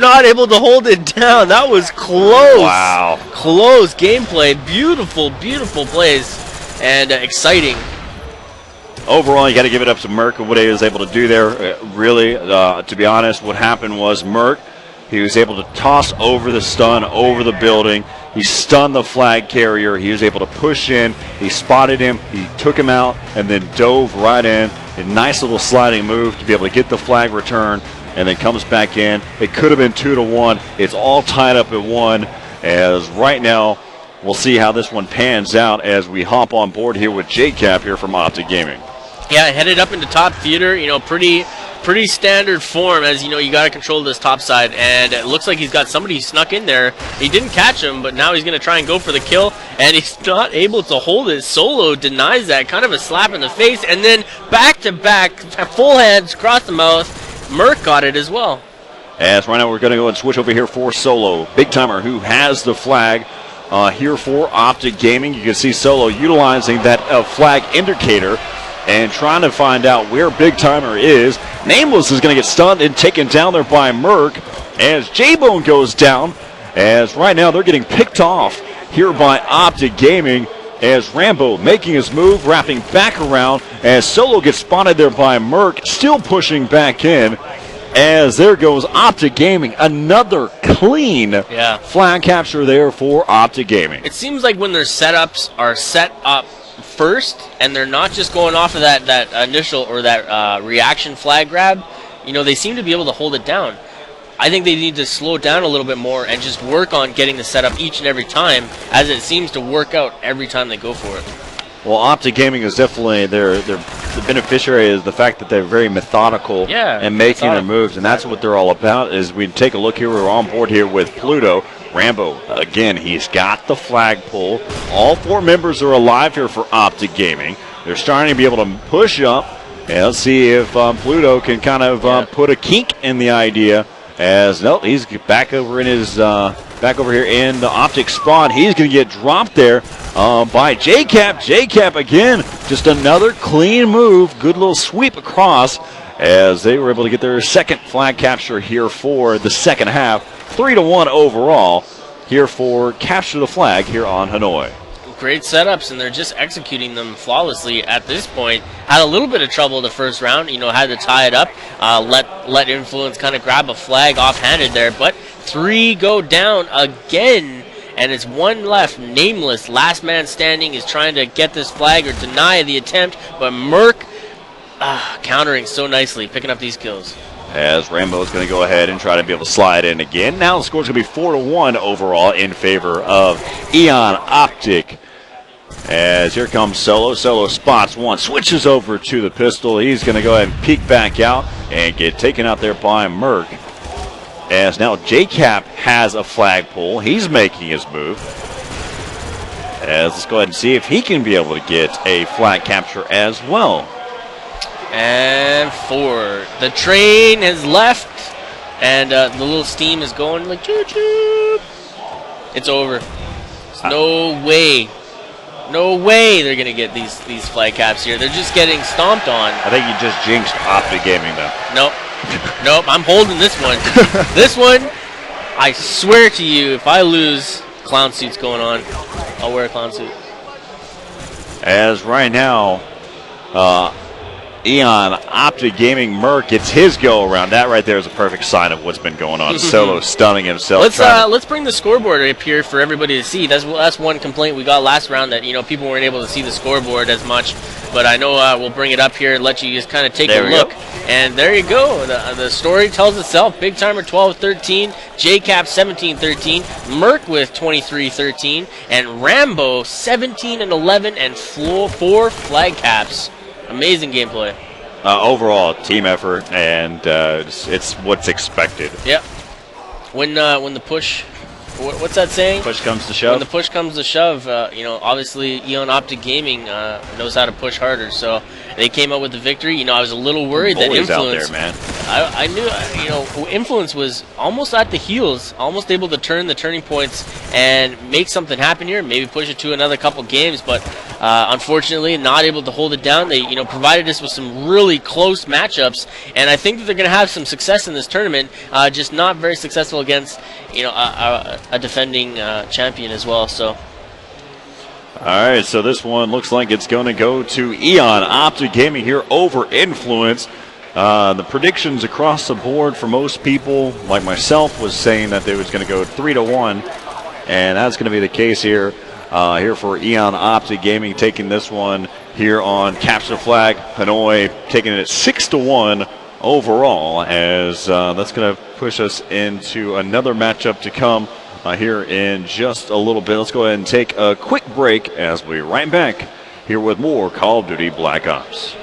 not able to hold it down. That was close.
Wow.
Close gameplay. Beautiful, beautiful plays, and exciting.
Overall, you got to give it up to Merc and what he was able to do there. Really, to be honest, what happened was Merc, he was able to toss over the stun over the building. He stunned the flag carrier. He was able to push in. He spotted him. He took him out and then dove right in. A nice little sliding move to be able to get the flag return and then comes back in. It could have been 2-1. It's all tied up at 1. As right now, we'll see how this one pans out as we hop on board here with J-Cap here from Optic Gaming.
Yeah, headed up into top theater, pretty standard form as, you got to control this top side, and it looks like he's got somebody snuck in there. He didn't catch him, but now he's going to try and go for the kill, and he's not able to hold it. Solo denies that, kind of a slap in the face, and then back-to-back, full hands, across the mouth. Merc got it as well.
As right now we're going to go and switch over here for Solo. Big Timer who has the flag here for Optic Gaming. You can see Solo utilizing that flag indicator and trying to find out where Big Timer is. Nameless is going to get stunned and taken down there by Merc as J-Bone goes down. As right now they're getting picked off here by Optic Gaming as Rambo making his move, wrapping back around as Solo gets spotted there by Merc, still pushing back in. As there goes Optic Gaming, another clean flag capture there for Optic Gaming.
It seems like when their setups are set up first, and they're not just going off of that initial or that reaction flag grab, they seem to be able to hold it down. I think they need to slow it down a little bit more and just work on getting the setup each and every time, as it seems to work out every time they go for it.
Well, Optic Gaming is definitely the beneficiary is the fact that they're very methodical and making their moves, and that's what they're all about. As we take a look here, we're on board here with Pluto. Rambo, again, he's got the flagpole. All 4 members are alive here for Optic Gaming. They're starting to be able to push up, and let's see if Pluto can kind of put a kink in the idea. As no, he's back over in his back over here in the Optic spawn. He's going to get dropped there by J-Cap. J-Cap again, just another clean move. Good little sweep across as they were able to get their second flag capture here for the second half. 3-1 overall here for capture the flag here on Hanoi.
Great setups, and they're just executing them flawlessly at this point. Had a little bit of trouble the first round, had to tie it up, let Influence kind of grab a flag offhanded there, but 3 go down again, and it's 1 left. Nameless, last man standing, is trying to get this flag or deny the attempt, but Merc countering so nicely, picking up these kills.
As Rambo is going to go ahead and try to be able to slide in again. Now the score is going to be 4-1 overall in favor of Eon Optic. As here comes Solo. Solo spots one, switches over to the pistol. He's going to go ahead and peek back out and get taken out there by Merc. As now J-Cap has a flagpole. He's making his move. As let's go ahead and see if he can be able to get a flag capture as well.
And 4. The train has left, and the little steam is going like choo-choo. It's over. There's no way they're going to get these flag caps here. They're just getting stomped on.
I think you just jinxed Optic Gaming, though.
Nope, I'm holding this one. This one, I swear to you, if I lose clown suits going on. I'll wear a clown suit.
As right now, Eon Optic Gaming Merc gets his go around. That right there is a perfect sign of what's been going on. Solo stunning himself.
Let's bring the scoreboard up here for everybody to see. That's one complaint we got last round, that people weren't able to see the scoreboard as much. But I know we'll bring it up here and let you just kind of take a look. And there you go. The story tells itself. Big Timer 12-13, JCap 17-13, Merc with 23-13, and Rambo 17-11, and 4 flag caps. Amazing gameplay.
Overall, team effort, and it's what's expected.
Yep. When the push, what's that saying?
Push comes to shove.
When the push comes to shove, obviously Eon Optic Gaming knows how to push harder. So they came out with the victory. I was a little worried that Influence
out there, man.
I knew, Influence was almost at the heels, almost able to turn the turning points and make something happen here, maybe push it to another couple games, but unfortunately not able to hold it down. They, provided us with some really close matchups, and I think that they're going to have some success in this tournament, just not very successful against, a defending champion as well, so.
All right, so this one looks like it's going to go to Eon Optic Gaming here over Influence. The predictions across the board for most people, like myself, was saying that they was going to go 3-1, and that's going to be the case here. Here for Eon Optic Gaming, taking this one here on Capture Flag. Hanoi taking it at 6-1 overall, as that's going to push us into another matchup to come here in just a little bit. Let's go ahead and take a quick break as we right back here with more Call of Duty Black Ops.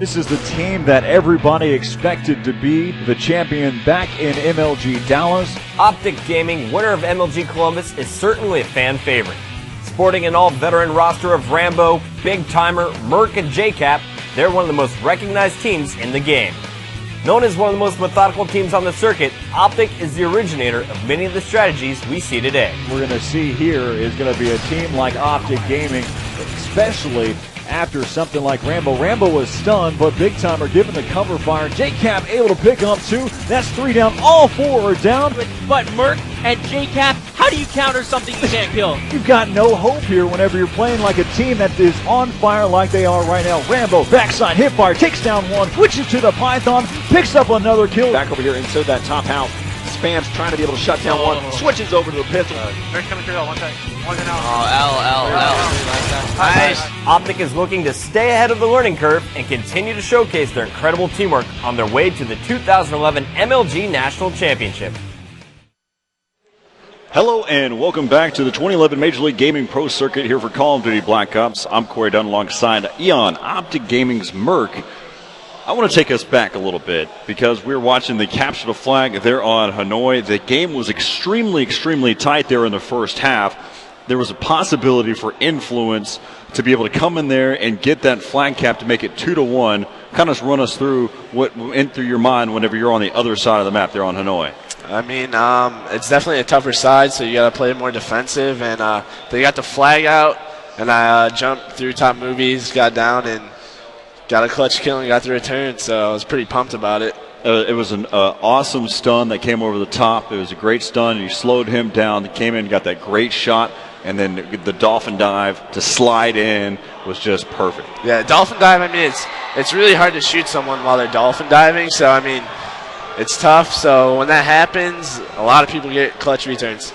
This is the team that everybody expected to be the champion back in MLG Dallas.
Optic Gaming, winner of MLG Columbus, is certainly a fan favorite. Sporting an all-veteran roster of Rambo, Big Timer, Merc, and JCap, they're one of the most recognized teams in the game. Known as one of the most methodical teams on the circuit, Optic is the originator of many of the strategies we see today.
We're going to see here is going to be a team like Optic Gaming, especially after something like Rambo. Rambo was stunned, but Big Timer given the cover fire. JCap able to pick up 2. That's 3 down. All 4 are down.
But Merc and JCap, how do you counter something you can't kill?
You've got no hope here whenever you're playing like a team that is on fire like they are right now. Rambo, backside, hip fire, takes down 1, switches to the Python, picks up another kill.
Back over here inside that top house. Spam's trying to be able to shut down 1. Switches over to the pistol.
They're coming through that one time. One's an out.
Oh, L.
Nice. Optic is looking to stay ahead of the learning curve and continue to showcase their incredible teamwork on their way to the 2011 MLG National Championship.
Hello and welcome back to the 2011 Major League Gaming Pro Circuit here for Call of Duty Black Ops. I'm Corey Dunn alongside Eon, Optic Gaming's Merc. I want to take us back a little bit because we're watching the capture the flag there on Hanoi. The game was extremely tight there in the first half. There was a possibility for Influence to be able to come in there and get that flag cap to make it 2-1. Kind of run us through what went through your mind whenever you're on the other side of the map there on Hanoi.
I mean, it's definitely a tougher side, so you got to play more defensive. And they got the flag out, and I jumped through top movies, got down, and got a clutch kill and got the return. So I was pretty pumped about it.
It was an awesome stun that came over the top. It was a great stun. You slowed him down. He came in, got that great shot, and then the dolphin dive to slide in was just perfect.
Yeah, dolphin dive. I mean, it's really hard to shoot someone while they're dolphin diving. So I mean, it's tough. So when that happens, a lot of people get clutch returns.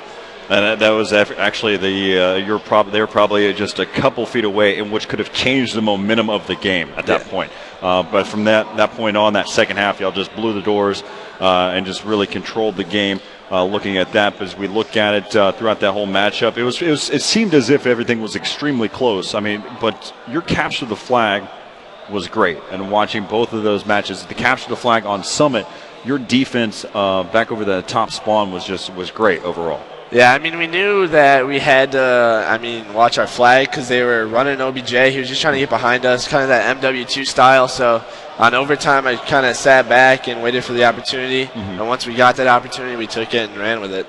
And that was actually they were probably just a couple feet away, in which could have changed the momentum of the game at that point. But from that point on, that second half, y'all just blew the doors and just really controlled the game. Looking at that, as we look at it throughout that whole matchup, it seemed as if everything was extremely close. I mean, but your capture the flag was great, and watching both of those matches, the capture the flag on Summit, your defense back over the top spawn was great overall.
Yeah, I mean, we knew that we had to, watch our flag because they were running OBJ. He was just trying to get behind us, kind of that MW2 style. So on overtime, I kind of sat back and waited for the opportunity. And once we got that opportunity, we took it and ran with it.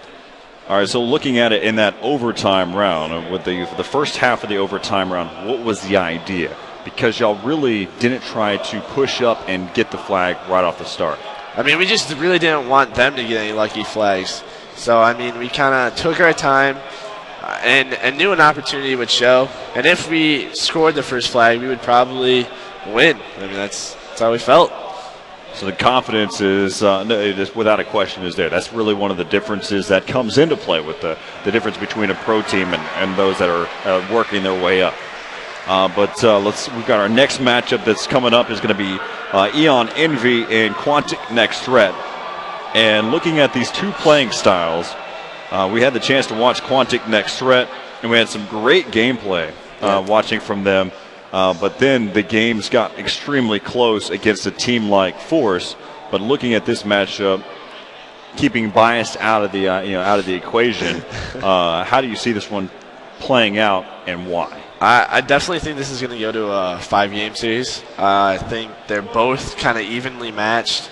All right, so looking at it in that overtime round, with the first half of the overtime round, what was the idea? Because y'all really didn't try to push up and get the flag right off the start.
I mean, we just really didn't want them to get any lucky flags. So, I mean, we kind of took our time and knew an opportunity would show. And if we scored the first flag, we would probably win. I mean, that's how we felt.
So the confidence is, without a question, is there. That's really one of the differences that comes into play with the difference between a pro team and those that are working their way up. We've got our next matchup that's coming up is going to be Eon Envy and Quantic Next Threat. And looking at these two playing styles, we had the chance to watch Quantic Next Threat, and we had some great gameplay watching from them. But then the games got extremely close against a team like Force. But looking at this matchup, keeping bias out of the equation, how do you see this one playing out and why?
I definitely think this is going to go to a 5-game series. I think they're both kind of evenly matched.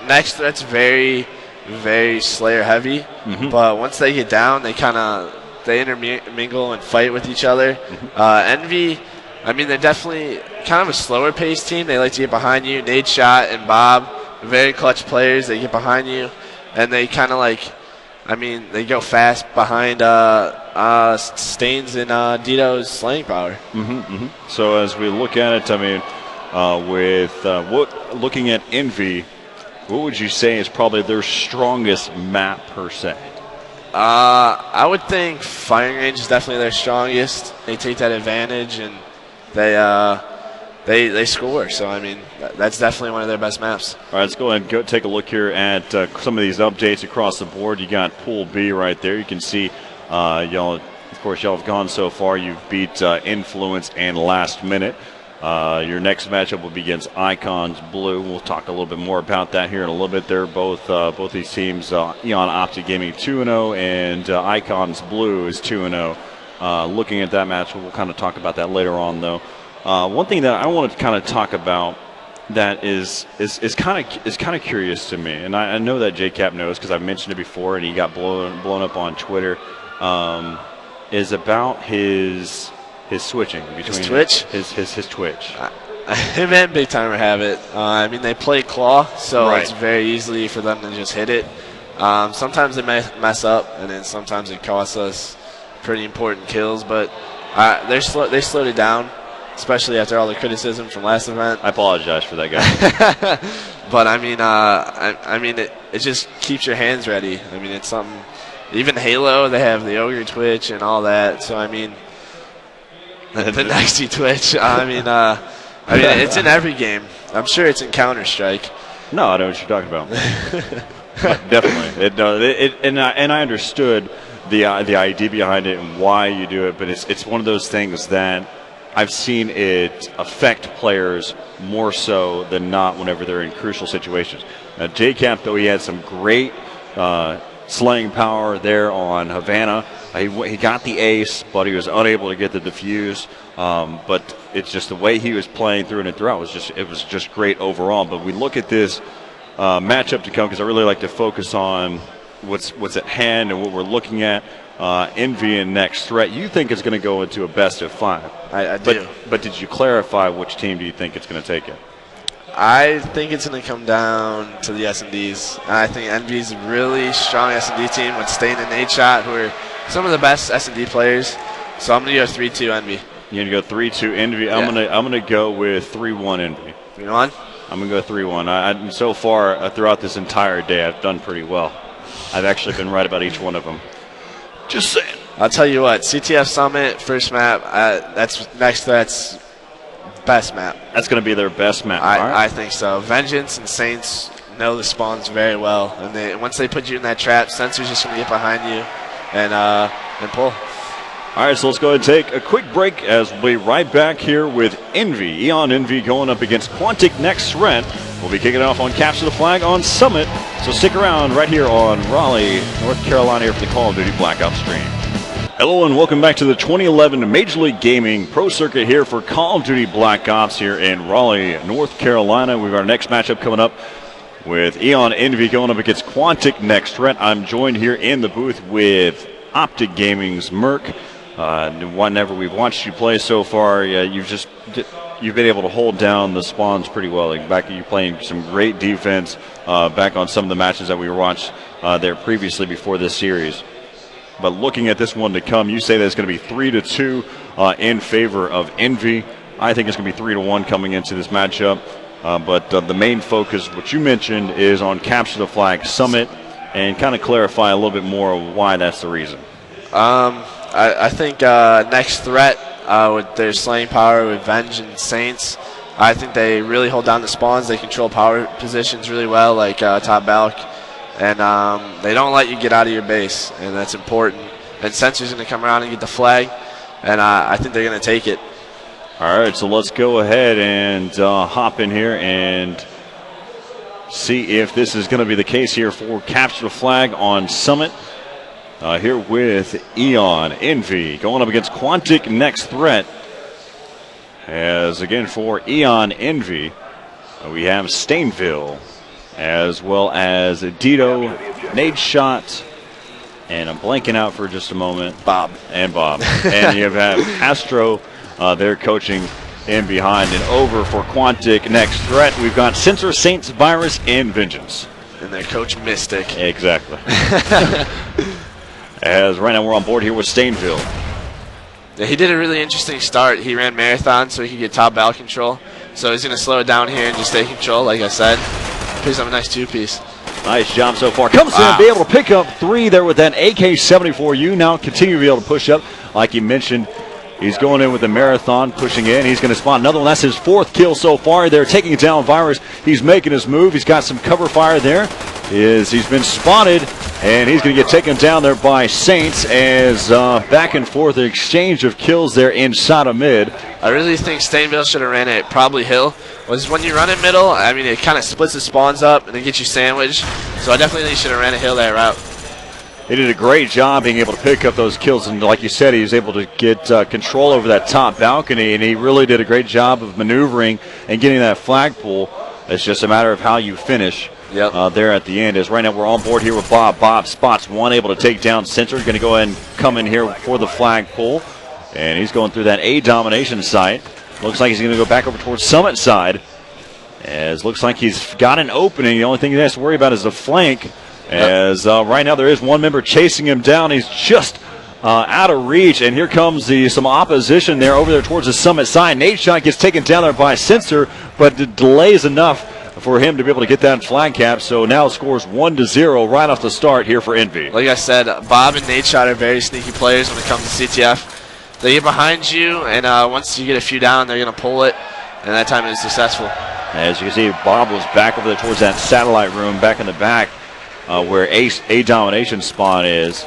Next Threat's very, very Slayer heavy, but once they get down, they intermingle and fight with each other. Envy, I mean, they're definitely kind of a slower paced team. They like to get behind you. Nade Shot and Bob, very clutch players. They get behind you, and they kind of they go fast behind Stains and Dito's slaying power.
So as we look at it, looking at Envy, what would you say is probably their strongest map per se?
I would think firing range is definitely their strongest. They take that advantage and they score. So I mean, that's definitely one of their best maps.
All right, let's go ahead and take a look here at some of these updates across the board. You got Pool B right there. You can see y'all have gone so far. You've beat Influence and Last Minute. Your next matchup will be against Icons Blue. We'll talk a little bit more about that here in a little bit. They're both these teams, Eon Optic Gaming 2-0 and Icons Blue is 2-0. Looking at that match, we'll kind of talk about that later on, though. One thing that I want to kind of talk about that is kind of curious to me, and I know that JCap knows because I've mentioned it before, and he got blown up on Twitter. Is about his switching between
his twitch.
His twitch.
Him and Big Timer have it. I mean, they play claw, so
Right.
it's very easy for them to just hit it. Sometimes they mess up, and then sometimes it costs us pretty important kills. But they slowed it down, especially after all the criticism from last event.
I apologize for that, guy.
But I mean, it just keeps your hands ready. I mean, it's something. Even Halo, they have the Ogre Twitch and all that. So I mean, the Nexty Twitch. I mean, it's in every game. I'm sure it's in Counter-Strike.
No, I know what you're talking about. Definitely, and I understood the idea behind it and why you do it, but it's one of those things that I've seen it affect players more so than not whenever they're in crucial situations. Now, JCap, though, he had some great slaying power there on Havana. He got the ace, but he was unable to get the defuse. But it's just the way he was playing through and throughout it was just great overall. But we look at this matchup to come because I really like to focus on what's at hand and what we're looking at. Envy and Next Threat. You think it's going to go into a best of 5?
I do.
But did you clarify which team do you think it's going to take it?
I think it's going to come down to the S&Ds. And I think Envy's a really strong S&D team with Stain and Nate Shot, who are some of the best S&D players. So I'm going to go 3-2 Envy.
You're going to go 3-2 Envy.
Yeah.
I'm going to go with 3-1 Envy.
3-1?
I'm going to go 3-1. So far, throughout this entire day, I've done pretty well. I've actually been right about each one of them. Just saying.
I'll tell you what, CTF Summit, first map, that's best map.
That's going to be their best map.
I think so. Vengeance and Saints know the spawns very well. And once they put you in that trap, Sensor's just going to get behind you and pull.
All right, so let's go ahead and take a quick break as we'll be right back here with Envy. Eon Envy going up against Quantic Next Threat. We'll be kicking it off on Capture the Flag on Summit. So stick around right here on Raleigh, North Carolina, here for the Call of Duty Black Ops stream. Hello and welcome back to the 2011 Major League Gaming Pro Circuit here for Call of Duty Black Ops here in Raleigh, North Carolina. We've got our next matchup coming up with Eon Envy going up against Quantic Next Threat. I'm joined here in the booth with Optic Gaming's Merc. Whenever we've watched you play so far, you've been able to hold down the spawns pretty well. Like back you playing some great defense back on some of the matches that we watched there previously before this series. But looking at this one to come, you say that it's going to be 3-2 in favor of Envy. I think it's going to be 3-1 coming into this matchup. But the main focus, what you mentioned, is on Capture the Flag Summit, and kind of clarify a little bit more of why that's the reason.
I think Next Threat with their slaying power with Venge and Saints, I think they really hold down the spawns. They control power positions really well, like top balk. And they don't let you get out of your base, and that's important. And Sensor's going to come around and get the flag, and I think they're going to take it.
All right, so let's go ahead and hop in here and see if this is going to be the case here for Capture the Flag on Summit. Here with Eon Envy going up against Quantic Next Threat. As again for Eon Envy, we have Stainville, as well as Dito, Nade Shot, and I'm blanking out for just a moment. Bob. And you have Astro there coaching in behind, and over for Quantic Next Threat. We've got Sensor, Saints, Virus, and Vengeance.
And their coach Mystic.
Exactly. As right now we're on board here with Stainville.
Yeah, he did a really interesting start. He ran Marathon so he could get top ball control. So he's going to slow it down here and just stay control, like I said. Picks up a nice two-piece.
Nice job so far. Comes in, be able to pick up 3 there with that AK-74U. Now continue to be able to push up. Like you mentioned, he's going in with the Marathon, pushing in. He's going to spot another one. That's his 4th kill so far. They're taking it down Virus. He's making his move. He's got some cover fire there. He's been spotted
And he's going to get taken down there by Saints as back and forth exchange of kills there inside of mid.
I really think Stainville should have ran it probably hill. Was when you run it middle, I mean, it kind of splits the spawns up and it gets you sandwiched. So I definitely think should have ran a hill that route.
He did a great job being able to pick up those kills, and like you said, he was able to get control over that top balcony, and he really did a great job of maneuvering and getting that flagpole. It's just a matter of how you finish.
Yep.
There at the end. As right now we're on board here with Bob. Bob spots one, able to take down Center. Going to go ahead and come in here for the flagpole. And he's going through that A domination site. Looks like he's going to go back over towards Summit side. As looks like he's got an opening. The only thing he has to worry about is the flank. As right now there is one member chasing him down. He's just out of reach. And here comes some opposition there over there towards the Summit side. Nate Shot gets taken down there by Sensor, but the delay is enough for him to be able to get that flag cap. So now scores 1-0 right off the start here for Envy.
Like I said, Bob and Nate Shot are very sneaky players when it comes to CTF. They get behind you, and once you get a few down, they're going to pull it, and that time it is successful.
As you can see, Bob was back over there towards that satellite room back in the back where A domination spawn is.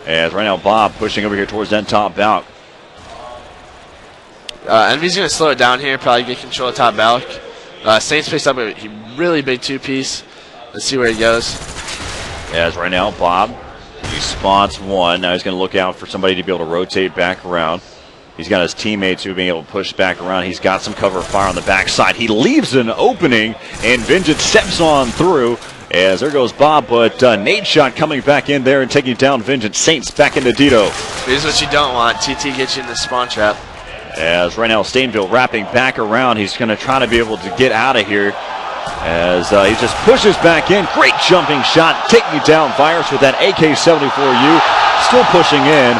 As right now Bob pushing over here towards that top balk.
Envy's going to slow it down here, probably get control of top balk. Saints picks up a really big two-piece. Let's see where he goes.
As right now, Bob, he spots one. Now he's going to look out for somebody to be able to rotate back around. He's got his teammates who are being able to push back around. He's got some cover fire on the backside. He leaves an opening, and Vengeance steps on through. As there goes Bob, but Nate Shot coming back in there and taking down Vengeance. Saints back into Dito.
Here's what you don't want. TT gets you in the spawn trap.
As right now Stainville wrapping back around. He's going to try to be able to get out of here as he just pushes back in. Great jumping shot, taking down Virus with that AK-74U. Still pushing in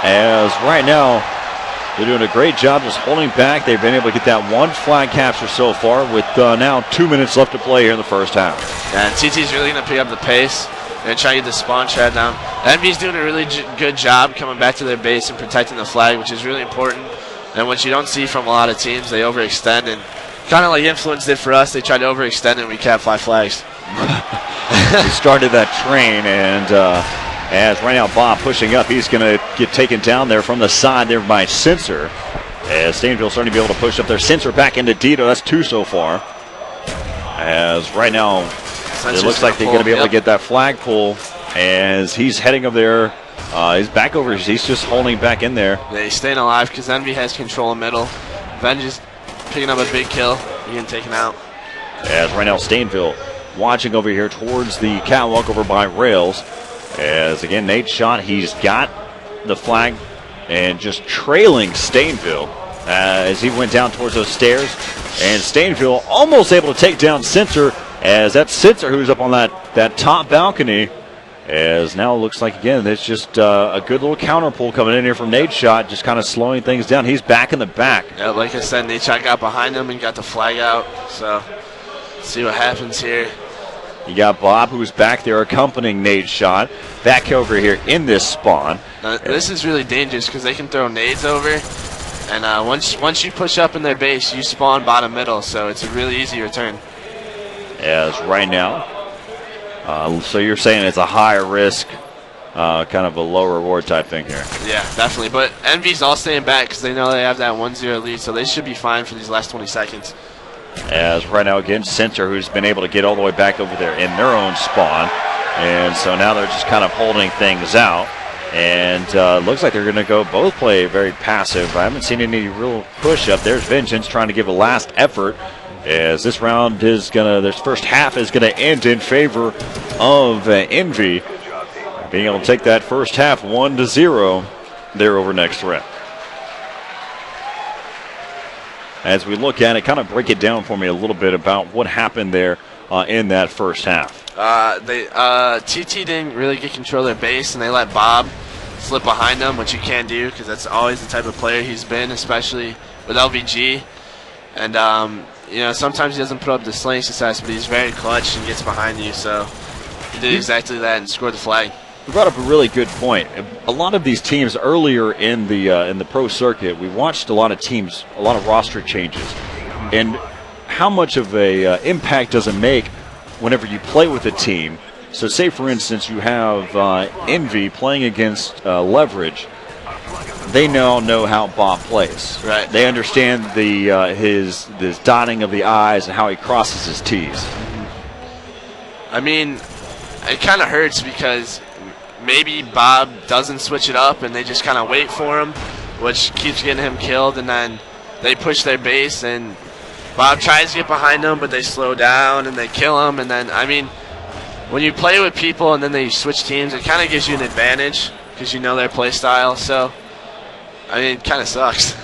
as right now they're doing a great job just holding back. They've been able to get that one flag capture so far with now 2 minutes left to play here in the first half.
And TT's really going to pick up the pace and try to get the spawn trap down. Envy's doing a really good job coming back to their base and protecting the flag, which is really important. And what you don't see from a lot of teams, they overextend. And kind of like Influence did for us, they tried to overextend and we capped 5 flags.
He started that train, and as right now Bob pushing up, he's going to get taken down there from the side there by Sensor. As Stainville starting to be able to push up their Sensor back into Dito. That's 2 so far. As right now it looks like they're going to be able to get that flagpole as he's heading over there. He's back over. He's just holding back in there.
Yeah, he's staying alive because Envy has control in middle. Venge is picking up a big kill. He's getting taken out.
As right now Stainville watching over here towards the catwalk over by Rails. As again Nate Shot, he's got the flag and just trailing Stainville as he went down towards those stairs. And Stainville almost able to take down Sensor, as that Sensor who's up on that top balcony. As now it looks like, again, it's just a good little counter pull coming in here from Nate Shot, just kind of slowing things down. He's back in the back.
Yeah, like I said, Nate Shot got behind him and got the flag out. So, let's see what happens here.
You got Bob, who's back there accompanying Nate Shot, back over here in this spawn.
Now, this is really dangerous because they can throw nades over. And once you push up in their base, you spawn bottom middle. So, it's a really easy return.
As right now, so you're saying it's a higher risk, kind of a low reward type thing here.
Yeah, definitely. But Envy's all staying back because they know they have that 1-0 lead, so they should be fine for these last 20 seconds.
As right now, again, Sensor, who's been able to get all the way back over there in their own spawn. And so now they're just kind of holding things out. And looks like they're going to go both play very passive. I haven't seen any real push up. There's Vengeance trying to give a last effort. As this round is this first half is going to end in favor of Envy, being able to take that first half 1-0 there over next rep. As we look at it, kind of break it down for me a little bit about what happened there in that first half.
TT didn't really get control of their base, and they let Bob slip behind them, which you can't do because that's always the type of player he's been, especially with LVG. And sometimes he doesn't put up the slaying success, but he's very clutch and gets behind you. So he did exactly that and scored the flag.
You brought up a really good point. A lot of these teams earlier in the pro circuit, we watched a lot of teams, a lot of roster changes, and how much of a impact does it make whenever you play with a team So say, for instance, you have Envy playing against Leverage. They now know how Bob plays.
Right.
They understand his dotting of the I's and how he crosses his T's.
I mean, it kind of hurts because maybe Bob doesn't switch it up and they just kind of wait for him, which keeps getting him killed, and then they push their base and Bob tries to get behind them, but they slow down and they kill him. And then, I mean, when you play with people and then they switch teams, it kind of gives you an advantage because you know their play style. So, I mean, it kind of sucks.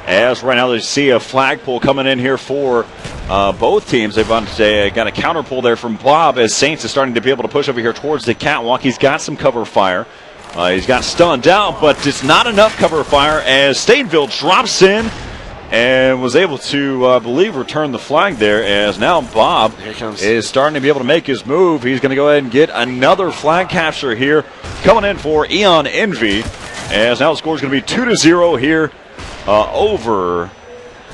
As right now they see a flagpole coming in here for both teams. They've got a counter pull there from Bob as Saints is starting to be able to push over here towards the catwalk. He's got some cover fire. He's got stunned out, but it's not enough cover fire as Stainville drops in and was able to, I believe, return the flag there, as now Bob is starting to be able to make his move. He's going to go ahead and get another flag capture here coming in for Eon Envy, as now the score is going to be 2-0 here over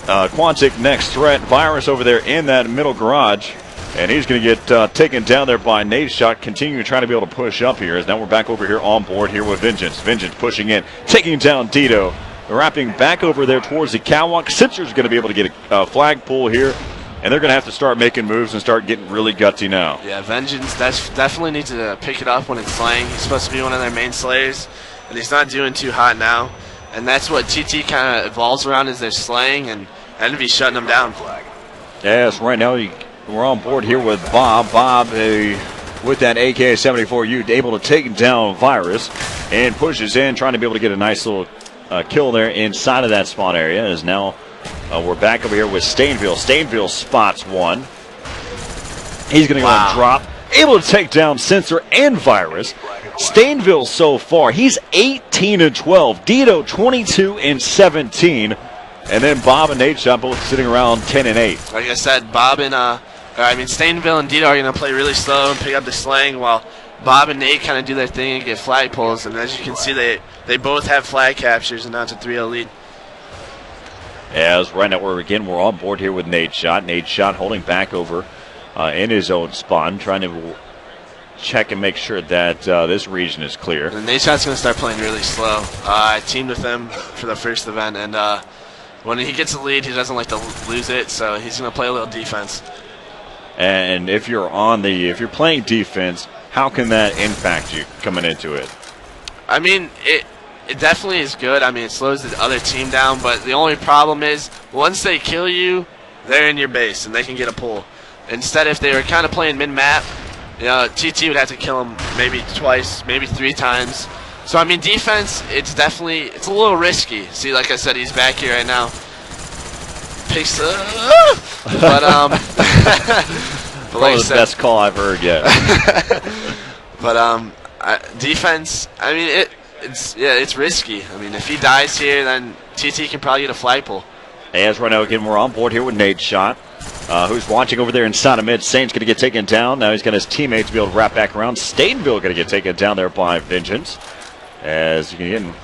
Quantic Next Threat. Virus over there in that middle garage, and he's going to get taken down there by Nate Shot, continuing to try to be able to push up here, as now we're back over here on board here with Vengeance. Vengeance pushing in, taking down Dito. Wrapping back over there towards the catwalk. Cincer's going to be able to get a flag pull here, and they're going to have to start making moves and start getting really gutsy now.
Yeah, Vengeance definitely needs to pick it up when it's slaying. He's supposed to be one of their main slayers, and he's not doing too hot now. And that's what TT kind of evolves around, is their slaying, and Envy shutting them down.
Yes, right now we're on board here with Bob. Bob, with that AK-74U, able to take down Virus and pushes in, trying to be able to get a nice little kill there inside of that spawn area. As now we're back over here with Stainville. Stainville spots one. He's going to go and drop. Able to take down Cincer and Virus. Stainville so far, he's 18-12. Dito 22-17. And then Bob and Nate Shot both sitting around 10-8.
Like I said, Bob and Stainville and Dito are going to play really slow and pick up the slaying, while Bob and Nate kind of do their thing and get flag pulls. And as you can see, they both have flag captures, and now it's a 3-0 lead.
As right now we're on board here with Nate Shot. Nate Shot holding back over in his own spawn, trying to check and make sure that this region is clear.
And Nate Shot's going to start playing really slow. I teamed with him for the first event, and when he gets a lead, he doesn't like to lose it, so he's going to play a little defense.
And if you're playing defense, how can that impact you coming into it?
I mean, it definitely is good. I mean, it slows the other team down, but the only problem is once they kill you, they're in your base and they can get a pull. Instead, if they were kind of playing mid-map, TT would have to kill them maybe twice, maybe 3 times. So, I mean, defense, it's a little risky. See, like I said, he's back here right now. Picks but,
Probably the best call I've heard yet.
But, defense, I mean, it's risky. I mean, if he dies here, then TT can probably get a flag pull.
As right now, again, we're on board here with Nate Shot, who's watching over there inside of mid. Saint's going to get taken down. Now he's got his teammates to be able to wrap back around. Stainville going to get taken down there by Vengeance. As you can get,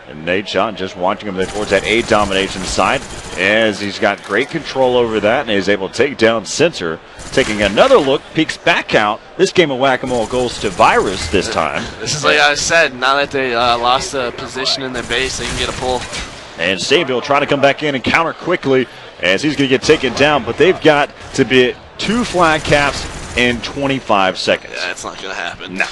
and Nate Shot just watching him there towards that A domination side, as he's got great control over that and is able to take down Cincer. Taking another look, peeks back out. This game of whack-a-mole goes to Virus this time.
This is like I said, now that they lost the position in their base, they can get a pull.
And Stainville trying to come back in and counter quickly as he's going to get taken down, but they've got to be 2 flag caps in 25 seconds.
Yeah, that's not going to happen.
No.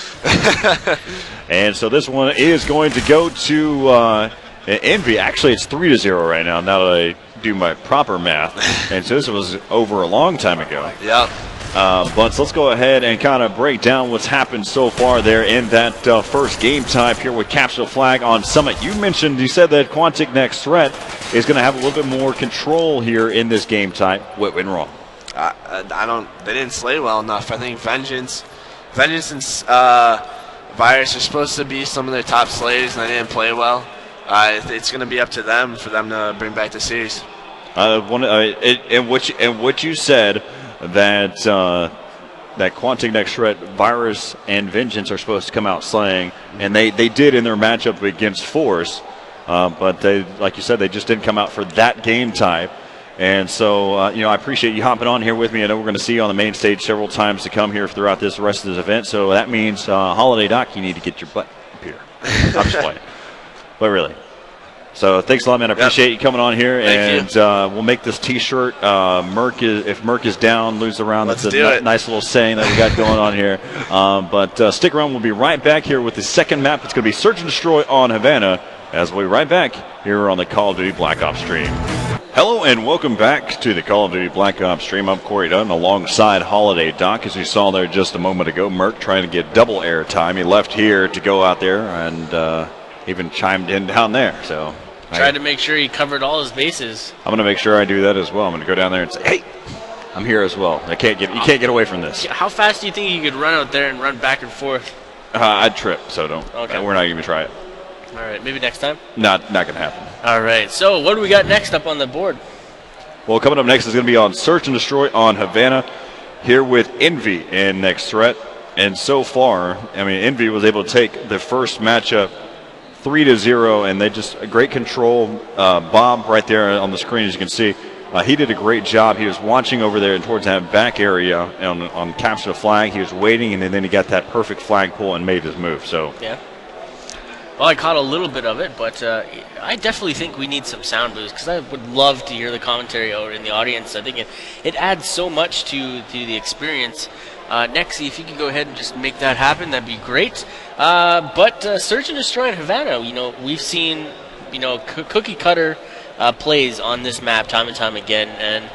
And so this one is going to go to Envy. Actually, it's 3-0 right now that I do my proper math. And so this was over a long time ago.
Yep.
But let's go ahead and kind of break down what's happened so far there in that first game type here with Capsule Flag on Summit. You said that Quantic Next Threat is going to have a little bit more control here in this game type. What went wrong?
They didn't slay well enough. I think Vengeance and Virus are supposed to be some of their top slayers, and they didn't play well. It's going to be up to them for them to bring back the series.
And what you said that Quantic Next Threat, Virus, and Vengeance are supposed to come out slaying, and they did in their matchup against Force, but they, like you said, they just didn't come out for that game type.
And so, I appreciate you hopping on here with me. I know we're going to see you on the main stage several times to come here throughout this rest of this event. So that means, Holiday Doc, you need to get your butt up here. I'm just playing. But really. So thanks a lot, man. I appreciate you coming on here.
Thank
and we'll make this T-shirt. If Merc is down, lose the round. That's a nice little saying that we got going on here. But stick around. We'll be right back here with the second map. It's going to be Search and Destroy on Havana. As we'll be right back here on the Call of Duty Black Ops stream. Hello and welcome back to the Call of Duty Black Ops stream. I'm Corey Dunn alongside Holiday Doc. As you saw there just a moment ago, Merc trying to get double air time. He left here to go out there and even chimed in down there. So
tried to make sure he covered all his bases.
I'm going to make sure I do that as well. I'm going to go down there and say, hey, I'm here as well. You can't get away from this.
How fast do you think you could run out there and run back and forth?
I'd trip, so don't.
Okay.
We're not even going to try it.
All right, maybe next time?
Not going to happen.
All right, so what do we got next up on the board?
Well, coming up next is going to be on Search and Destroy on Havana, here with Envy in next threat. And so far, Envy was able to take the first matchup 3-0, and they just great control. Bob right there on the screen, as you can see, he did a great job. He was watching over there towards that back area on capture the flag. He was waiting, and then he got that perfect flag pull and made his move. So
yeah. Well, I caught a little bit of it, but I definitely think we need some sound boost because I would love to hear the commentary out in the audience. I think it adds so much to the experience. Nexi, if you could go ahead and just make that happen, that'd be great. But Search and Destroy in Havana, we've seen, cookie cutter plays on this map time and time again, and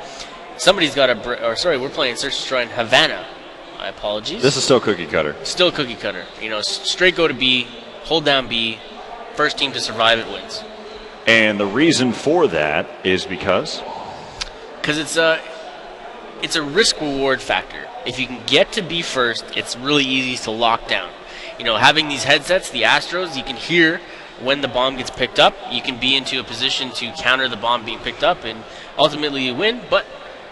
somebody's got we're playing Search and Destroy in Havana. My apologies.
This is still cookie cutter.
Still cookie cutter. Straight go to B. Hold down B, first team to survive it wins.
And the reason for that is because
it's a risk reward factor. If you can get to B first, it's really easy to lock down. Having these headsets, the Astros, you can hear when the bomb gets picked up. You can be into a position to counter the bomb being picked up, and ultimately you win. But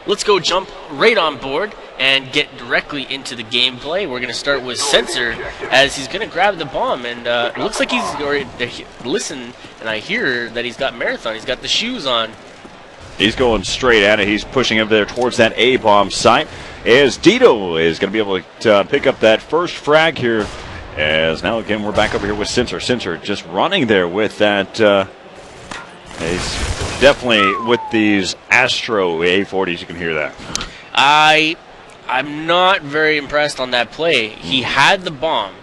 let's go jump right on board and get directly into the gameplay. We're going to start with Sensor as he's going to grab the bomb, and it looks like he's already listen, and I hear that he's got Marathon. He's got the shoes on.
He's going straight at it. He's pushing up there towards that A-bomb site as Dito is going to be able to pick up that first frag here. As now again we're back over here with Sensor. Sensor just running there with that. He's definitely with these Astro A40s. You can hear that.
I'm not very impressed on that play. He had the bomb.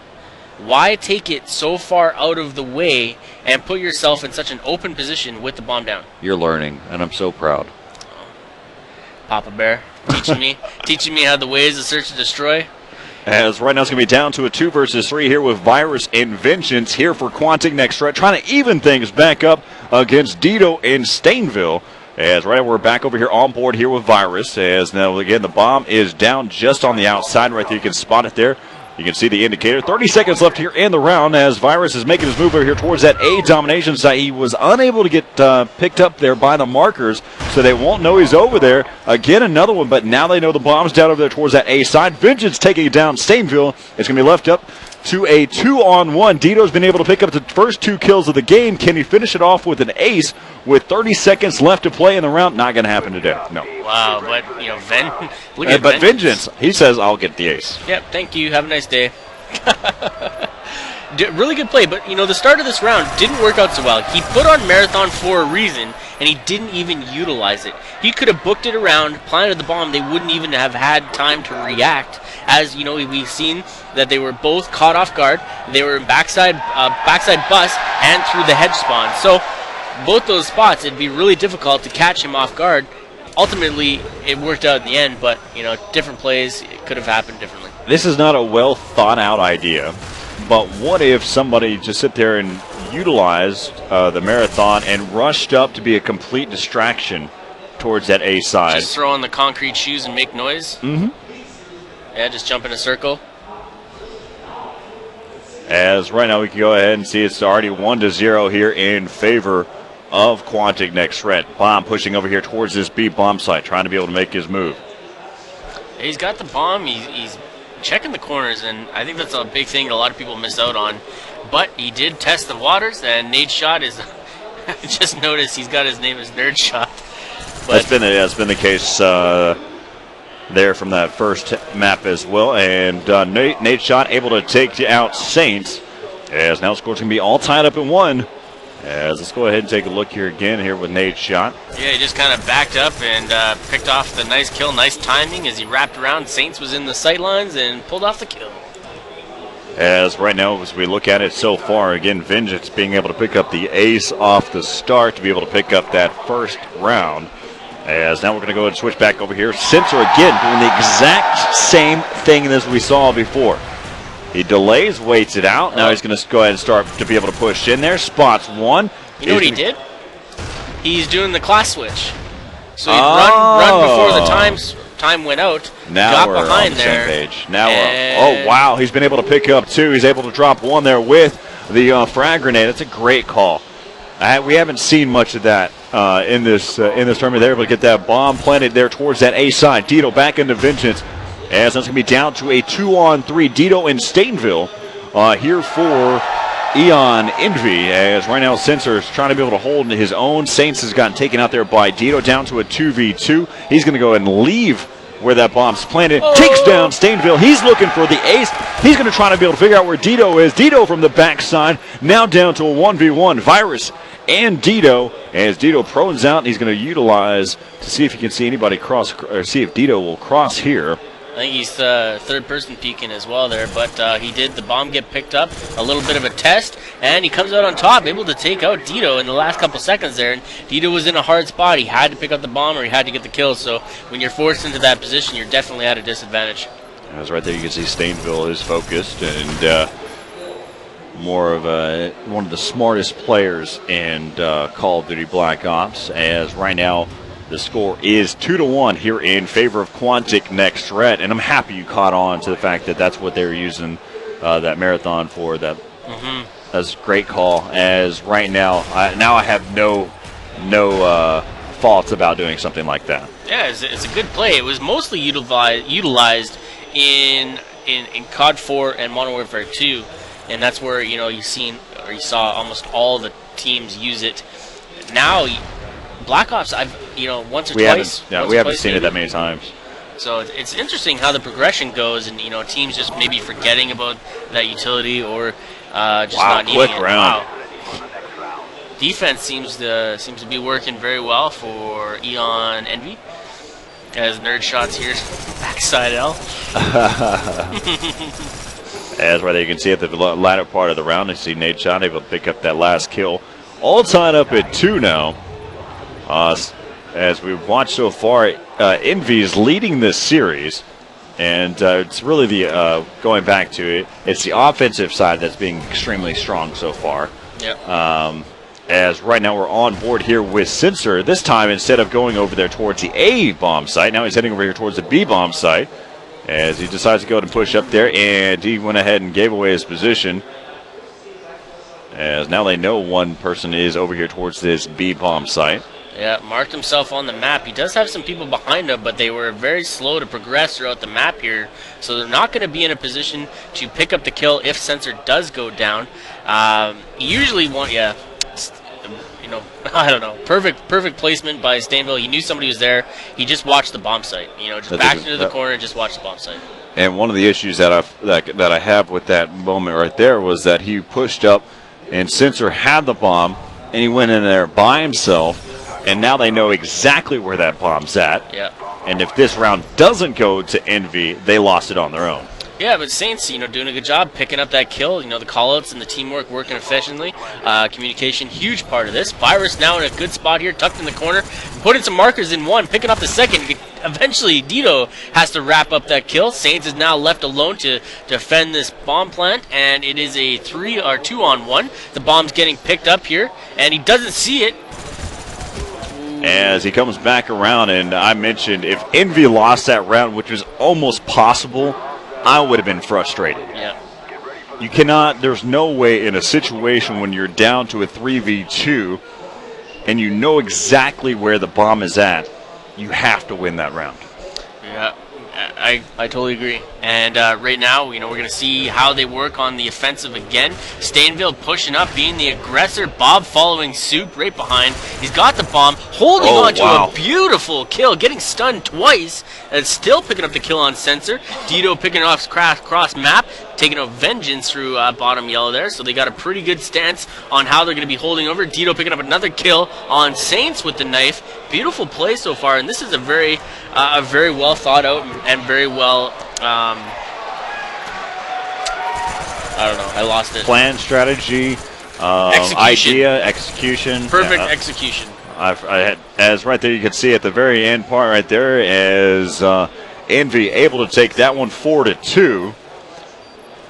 Why take it so far out of the way and put yourself in such an open position with the bomb down?
You're learning, and I'm so proud.
Papa Bear, teaching me how the ways of Search and Destroy.
As right now it's going to be down to a 2 versus 3 here with Virus and Vengeance here for Quantic next threat, trying to even things back up against Dito and Stainville. As right now we're back over here on board here with Virus. As now again the bomb is down just on the outside right there. You can spot it there. You can see the indicator. 30 seconds left here in the round as Virus is making his move over here towards that A domination site. He was unable to get picked up there by the markers, so they won't know he's over there. Again, another one, but now they know the bomb's down over there towards that A side. Vengeance taking it down. Stainville is going to be left up to a 2-on-1. Dito's been able to pick up the first 2 kills of the game. Can he finish it off with an ace with 30 seconds left to play in the round? Not going to happen today. No.
Wow, but look at
but Vengeance, he says, I'll get the ace.
Yep, thank you. Have a nice day. Really good play, but the start of this round didn't work out so well. He put on Marathon for a reason, and he didn't even utilize it. He could have booked it around, planted the bomb. They wouldn't even have had time to react. As we've seen that they were both caught off guard. They were in backside bus and through the hedge spawn. So both those spots, it'd be really difficult to catch him off guard. Ultimately, it worked out in the end, but different plays, it could have happened differently.
This is not a well thought out idea, but what if somebody just sit there and utilized the Marathon and rushed up to be a complete distraction towards that A side?
Just throw on the concrete shoes and make noise?
Mm-hmm.
Yeah, just jump in a circle.
As right now we can go ahead and see it's already 1-0 here in favor of Quantic next threat. Bomb pushing over here towards this B bomb site, trying to be able to make his move.
He's got the bomb. He's checking the corners, and I think that's a big thing that a lot of people miss out on. But he did test the waters, and Nade's shot is... I just noticed he's got his name as Nerd Shot. But
That's been the case there from that first map as well. And Nate Shot able to take out Saints, as now the score's going to be all tied up in 1. As let's go ahead and take a look here again here with Nate Shot.
yeah, he just kind of backed up and picked off the nice kill. Nice timing as he wrapped around. Saints was in the sight lines and pulled off the kill.
As right now, as we look at it so far, again, Vengeance being able to pick up the ace off the start to be able to pick up that first round. As now we're going to go ahead and switch back over here. Sensor again doing the exact same thing as we saw before. He delays, waits it out. Now he's going to go ahead and start to be able to push in there. Spots one.
You know what he did? He's doing the class switch. So he'd run before the time went out.
Now
got
we're
behind
on the
there.
same page. Now oh wow, he's been able to pick up 2. He's able to drop 1 there with the frag grenade. That's a great call. We haven't seen much of that in this tournament. They're able to get that bomb planted there towards that A side. Dito back into Vengeance, as that's going to be down to a 2-on-3. Dito in Stainville here for Eon Envy, as right now Sensor is trying to be able to hold his own. Saints has gotten taken out there by Dito, down to a 2v2. He's going to go ahead and leave where that bomb's planted. Takes down Stainville. He's looking for the ace. He's going to try to be able to figure out where Dito is. Dito from the backside, now down to a 1v1. Virus and Dito, as Dito prones out, and he's going to utilize to see if he can see anybody cross, or see if Dito will cross here.
I think he's third person peeking as well there, but he did the bomb get picked up, a little bit of a test, and he comes out on top, able to take out Dito in the last couple seconds there, and Dito was in a hard spot. He had to pick up the bomb or he had to get the kill, so when you're forced into that position, you're definitely at a disadvantage.
As right there you can see Stainville is focused and more of one of the smartest players in Call of Duty Black Ops, as right now the score is 2-1 here in favor of Quantic next threat, and I'm happy you caught on to the fact that that's what they were using that marathon for. That's a great call. As right now, I have no faults about doing something like that. Yeah,
it's a good play. It was mostly utilized in COD 4 and Modern Warfare 2, and that's where you saw almost all the teams use it. Now Black Ops, once or twice.
We haven't seen it that many times.
So it's interesting how the progression goes, and teams just maybe forgetting about that utility or just not needing it.
Round.
Wow. Defense seems to be working very well for Eon Envy, as Nerd Shots here, backside L.
As right there you can see at the latter part of the round, you see Nate Shot able to pick up that last kill. All tied up at 2 now. As we've watched so far, Envy is leading this series, and it's really the going back to it, it's the offensive side that's being extremely strong so far.
Yep.
As right now we're on board here with Sensor. This time, instead of going over there towards the A bomb site, now he's heading over here towards the B bomb site, as he decides to go ahead and push up there, and he went ahead and gave away his position. As now they know one person is over here towards this B bomb site.
Yeah, marked himself on the map. He does have some people behind him, but they were very slow to progress throughout the map here, so they're not going to be in a position to pick up the kill if Sensor does go down. Usually I don't know. Perfect placement by Stainville. He knew somebody was there. He just watched the bomb site. Just backed into the corner and just watched the bomb site.
And one of the issues that I have with that moment right there was that he pushed up, and Sensor had the bomb, and he went in there by himself. And now they know exactly where that bomb's at.
Yeah.
And if this round doesn't go to Envy, they lost it on their own.
Yeah, but Saints, doing a good job picking up that kill. The call-outs and the teamwork working efficiently. Communication, huge part of this. Virus now in a good spot here, tucked in the corner. Putting some markers in one, picking up the second. Eventually, Dito has to wrap up that kill. Saints is now left alone to defend this bomb plant, and it is a 2-on-1. The bomb's getting picked up here, and he doesn't see it.
As he comes back around, and I mentioned if Envy lost that round, which was almost possible, I would have been frustrated.
Yeah.
You cannot, there's no way in a situation when you're down to a 3v2 and you know exactly where the bomb is at, you have to win that round.
Yeah. I totally agree. And right now, we're going to see how they work on the offensive again. Stainville pushing up, being the aggressor. Bob following suit right behind. He's got the bomb, holding on to a beautiful kill, getting stunned twice, and still picking up the kill on Sensor. Dito picking off cross map, taking out Vengeance through bottom yellow there. So they got a pretty good stance on how they're going to be holding over. Dito picking up another kill on Saints with the knife. Beautiful play so far, and this is a very well thought out and very well. I don't know. I lost it.
Plan, strategy, idea, execution.
Perfect execution.
As right there, you can see at the very end part right there, as Envy able to take that one 4-2.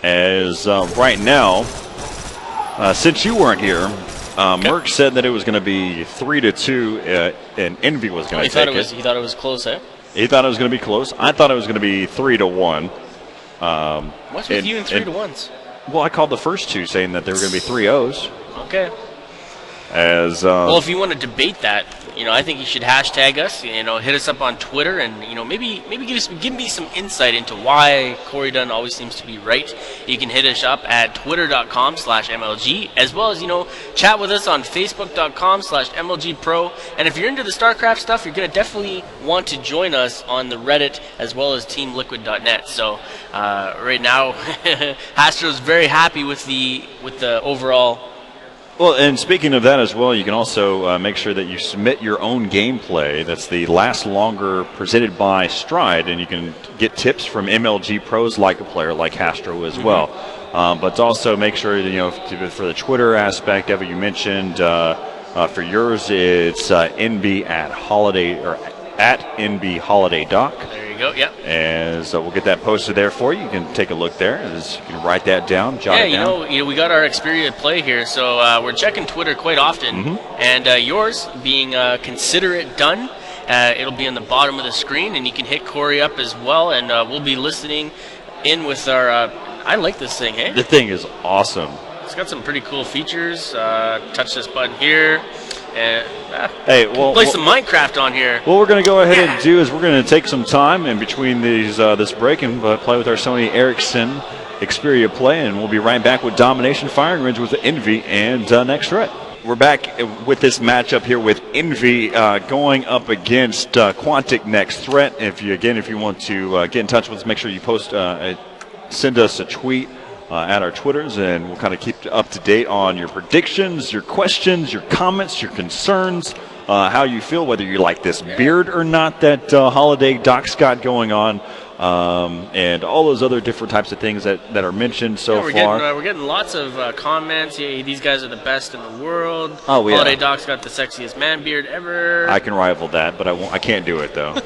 As right now, since you weren't here, Merck said that it was going to be 3-2, and Envy was going to take it.
He thought it was close, eh?
He thought it was going to be close. I thought it was going to be 3-1.
What's with you and 3-1s?
Well, I called the first two saying that they were going to be 3-0s.
Okay.
Well,
if you want to debate that, I think you should hashtag us. Hit us up on Twitter, and maybe give me some insight into why Corey Dunn always seems to be right. You can hit us up at twitter.com/MLG, as well as chat with us on facebook.com/MLG Pro. And if you're into the StarCraft stuff, you're gonna definitely want to join us on the Reddit as well as TeamLiquid.net. So right now, Hastro's very happy with the overall.
Well, and speaking of that as well, you can also make sure that you submit your own gameplay. That's the Last Longer presented by Stride, and you can get tips from MLG pros like a player like Hastro as well. But also make sure that, for the Twitter aspect of it, you mentioned for yours it's NB at Holiday or at NB Holiday Doc.
There you go. Yep.
And so we'll get that posted there for you. You can take a look there. You can write that down, jot it down.
We got our Xperia play here, so we're checking Twitter quite often. And yours being Considerate Done, it'll be on the bottom of the screen, and you can hit Corey up as well, and we'll be listening in with our. I like this thing, hey?
The thing is awesome.
It's got some pretty cool features. Touch this button here.
Hey, well,
play some Minecraft on here.
What we're going to go ahead and do is we're going to take some time in between these this break and play with our Sony Ericsson Xperia Play, and we'll be right back with Domination Firing Range with Envy and Next Threat. We're back with this matchup here with Envy going up against Quantic Next Threat. If you want to get in touch with us, make sure you send us a tweet at our Twitters, and we'll kind of keep up to date on your predictions, your questions, your comments, your concerns, how you feel, whether you like this beard or not that Holiday Doc's got going on, and all those other different types of things that are mentioned so far.
We're getting lots of comments. Yeah, these guys are the best in the world.
Oh, yeah.
Holiday Doc's got the sexiest man beard ever.
I can rival that, but I can't do it, though.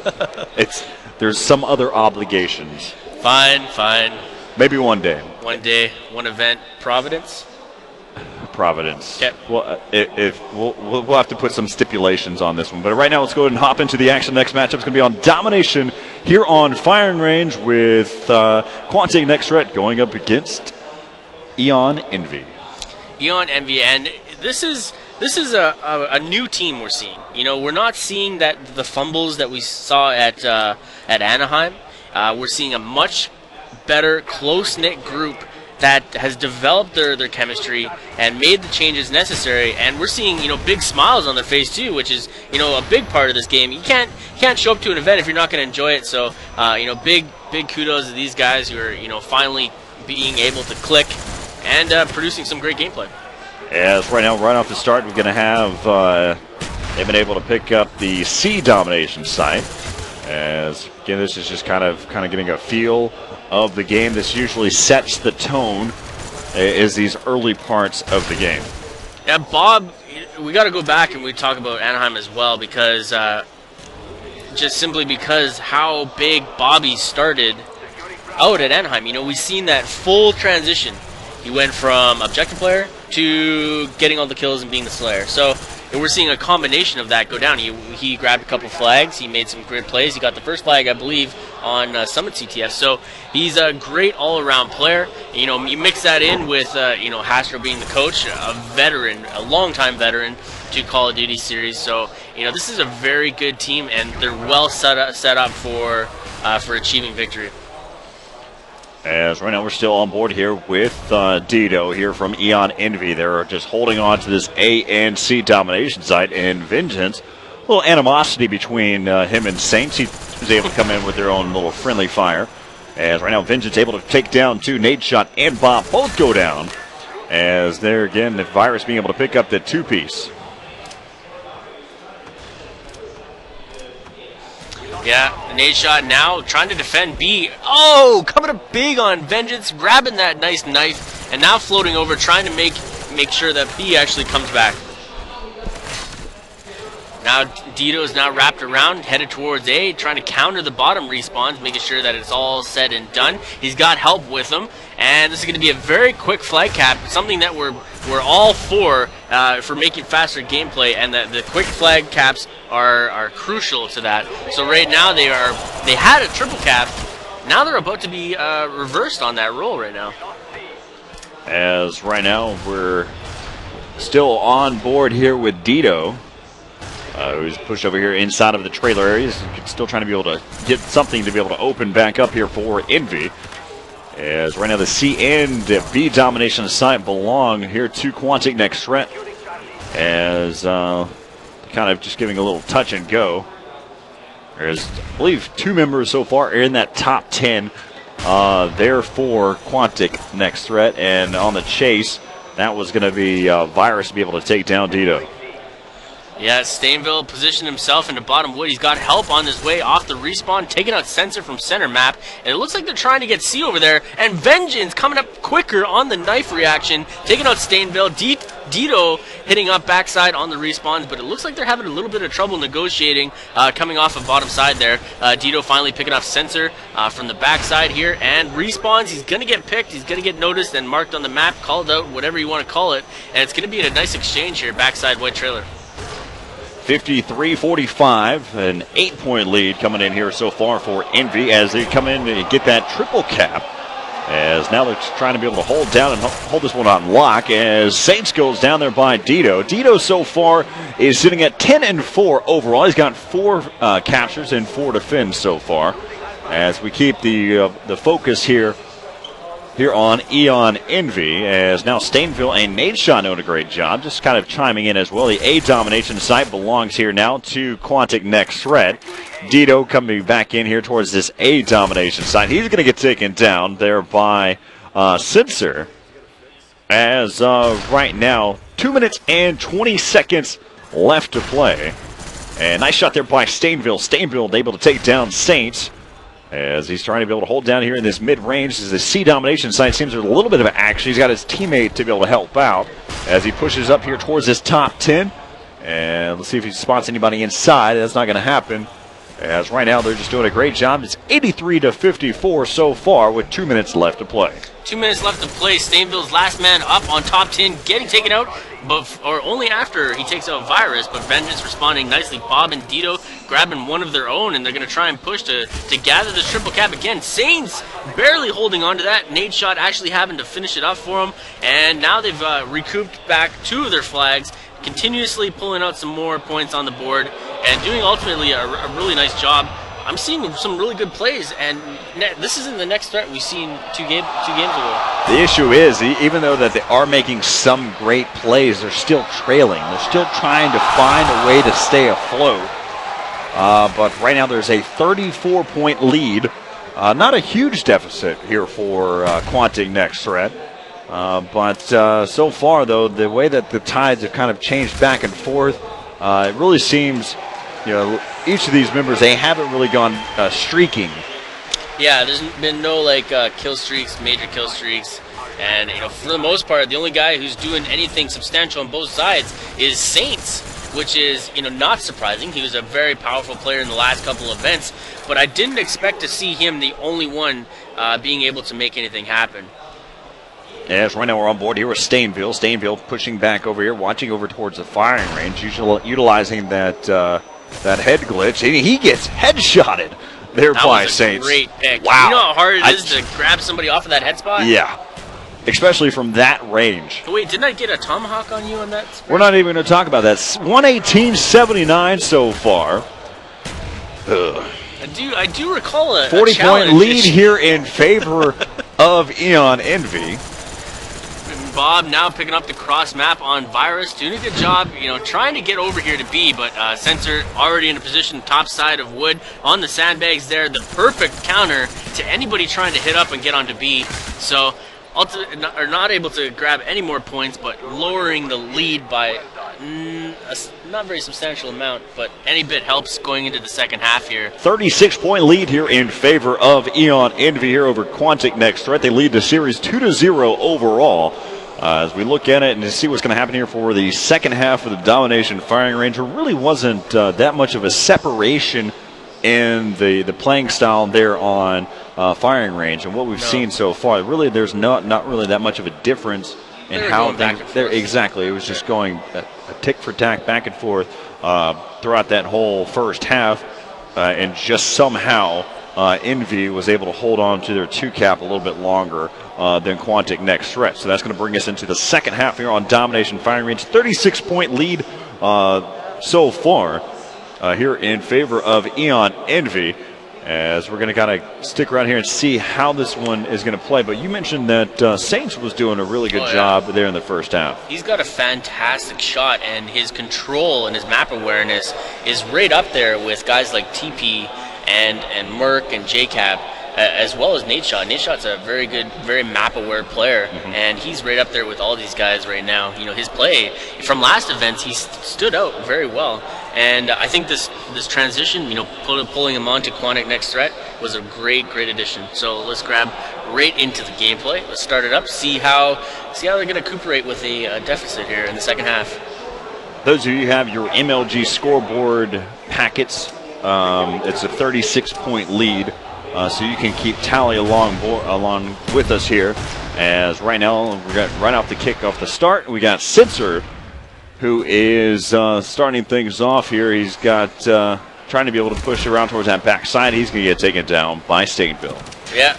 There's some other obligations.
Fine.
Maybe one day.
One day, one event. Providence.
Okay. Well, we'll have to put some stipulations on this one. But right now, let's go ahead and hop into the action. The next matchup is going to be on Domination here on Firing Range with Quantic Next Threat going up against Eon Envy.
And this is a new team we're seeing. We're not seeing the fumbles that we saw at Anaheim. We're seeing a much better, close-knit group that has developed their chemistry and made the changes necessary, and we're seeing big smiles on their face too, which is a big part of this game. You can't show up to an event if you're not going to enjoy it. So big kudos to these guys who are finally being able to click and producing some great gameplay.
As right now, right off the start, we're going to have they've been able to pick up the C domination site. As again, this is just kind of getting a feel of the game. This usually sets the tone is these early parts of the game.
Yeah, Bob, we got to go back and we talk about Anaheim as well, because just simply because how big Bobby started out at Anaheim. We've seen that full transition. He went from objective player to getting all the kills and being the Slayer. So we're seeing a combination of that go down. He grabbed a couple flags. He made some great plays. He got the first flag, I believe, on Summit CTF. So he's a great all-around player. You mix that in with Hastro being the coach, a veteran, a long-time veteran to Call of Duty series. So this is a very good team, and they're well set up for for achieving victory.
As right now we're still on board here with Dito here from Eon Envy. They're just holding on to this A and C domination site, and Vengeance, a little animosity between him and Saints. He was able to come in with their own little friendly fire. As right now Vengeance able to take down 2. Nade Shot and Bob both go down. As there again, the Virus being able to pick up the 2-piece.
Yeah, Nade Shot now trying to defend B. Oh, coming up big on Vengeance, grabbing that nice knife, and now floating over, trying to make sure that B actually comes back. Now Dito is now wrapped around, headed towards A, trying to counter the bottom respawns, making sure that it's all said and done. He's got help with him, and this is going to be a very quick flag cap, something that we're all for making faster gameplay, and that the quick flag caps are crucial to that. So right now they had a triple cap, now they're about to be reversed on that roll right now.
As right now we're still on board here with Dito. Who's pushed over here inside of the trailer area. He's still trying to be able to get something to be able to open back up here for Envy. As right now the C and B domination site belong here to Quantic Next Threat. As kind of just giving a little touch and go. There's, I believe, 2 members so far in that top 10 there for Quantic Next Threat. And on the chase, that was going to be Virus to be able to take down Dito.
Yeah, Stainville positioned himself in the bottom wood. He's got help on his way off the respawn, taking out Sensor from center map. And it looks like they're trying to get C over there. And Vengeance coming up quicker on the knife reaction, taking out Stainville. Dito hitting up backside on the respawns, but it looks like they're having a little bit of trouble negotiating coming off of bottom side there. Dito finally picking off Sensor from the backside here. And respawns, he's going to get picked. He's going to get noticed and marked on the map, called out, whatever you want to call it. And it's going to be a nice exchange here, backside white trailer.
53-45, an 8-point lead coming in here so far for Envy as they come in and get that triple cap. As now they're trying to be able to hold down and hold this one on lock as Saints goes down there by Dito. Dito so far is sitting at 10-4 overall. He's got 4 captures and 4 defends so far. As we keep the focus here on Eon Envy, as now Stainville and Nade Shot doing a great job, just kind of chiming in as well. The A domination site belongs here now to Quantic Next Threat. Dito coming back in here towards this A domination site. He's going to get taken down there by Sensor. As right now, 2 minutes and 20 seconds left to play. And nice shot there by Stainville. Stainville able to take down Saints. As he's trying to be able to hold down here in this mid-range. As the C domination side seems there's a little bit of action. He's got his teammate to be able to help out as he pushes up here towards this top 10. And let's see if he spots anybody inside. That's not going to happen. As right now they're just doing a great job. It's 83-54 so far with 2 minutes left to play.
2 minutes left to play. Stainville's last man up on top 10, getting taken out, or only after he takes out Virus, but Vengeance responding nicely. Bob and Dito grabbing one of their own, and they're going to try and push to gather this triple cap again. Saints barely holding on to that. Nade Shot actually having to finish it up for him, and now they've recouped back 2 of their flags, continuously pulling out some more points on the board, and doing ultimately a really nice job. I'm seeing some really good plays, and this isn't the Next Threat we've seen two games ago.
The issue is, even though that they are making some great plays, they're still trailing. They're still trying to find a way to stay afloat. But right now there's a 34-point lead. Not a huge deficit here for Quantic Next Threat. But so far, though, the way that the tides have kind of changed back and forth, it really seems, each of these members, they haven't really gone streaking.
Yeah, there's been no kill streaks, major kill streaks, and for the most part, the only guy who's doing anything substantial on both sides is Saints, which is not surprising. He was a very powerful player in the last couple of events, but I didn't expect to see him the only one being able to make anything happen.
Yes, right now we're on board here with Stainville. Stainville pushing back over here, watching over towards the firing range, utilizing that head glitch. He gets headshotted there by Saints.
Great pick.
Wow.
You know how hard it is to grab somebody off of that head spot?
Yeah, especially from that range.
But wait, didn't I get a tomahawk on you on that sprint?
We're not even going to talk about that. 118.79 so far. Ugh.
I do recall a
40-point lead here in favor of Eon Envy.
Bob now picking up the cross map on Virus, doing a good job, trying to get over here to B, but Sensor already in a position top side of Wood on the sandbags there, the perfect counter to anybody trying to hit up and get onto B. So are not able to grab any more points, but lowering the lead by a not very substantial amount, but any bit helps going into the second half here.
36-point lead here in favor of Eon Envy here over Quantic Next Threat. They lead the series 2-0 overall. As we look at it and to see what's going to happen here for the second half of the Domination firing range, there really wasn't that much of a separation in the playing style there on firing range. And what we've seen so far, really there's not really that much of a difference in how things there. Exactly. It was just going a tick for tack back and forth throughout that whole first half. And just somehow Envy was able to hold on to their 2-cap a little bit longer than Quantic Next Threat. So that's going to bring us into the second half here on Domination firing range. 36-point lead so far here in favor of Eon Envy, as we're going to kind of stick around here and see how this one is going to play. But you mentioned that Saints was doing a really good job there in the first half.
He's got a fantastic shot, and his control and his map awareness is right up there with guys like TP and Merc and JCap, as well as Nadeshot. Nadeshot's a very good, very map-aware player, and he's right up there with all these guys right now. His play from last events, he stood out very well, and I think this transition, pulling him on to Quantic Next Threat was a great addition. So let's grab right into the gameplay. Let's start it up, see how they're going to recuperate with a deficit here in the second half.
Those of you who have your MLG scoreboard packets, it's a 36-point lead. So you can keep tally along with us here, as right now we got right off the kick off the start. We got Sensor, who is starting things off here. He's got trying to be able to push around towards that backside. He's going to get taken down by Stainville.
Yeah,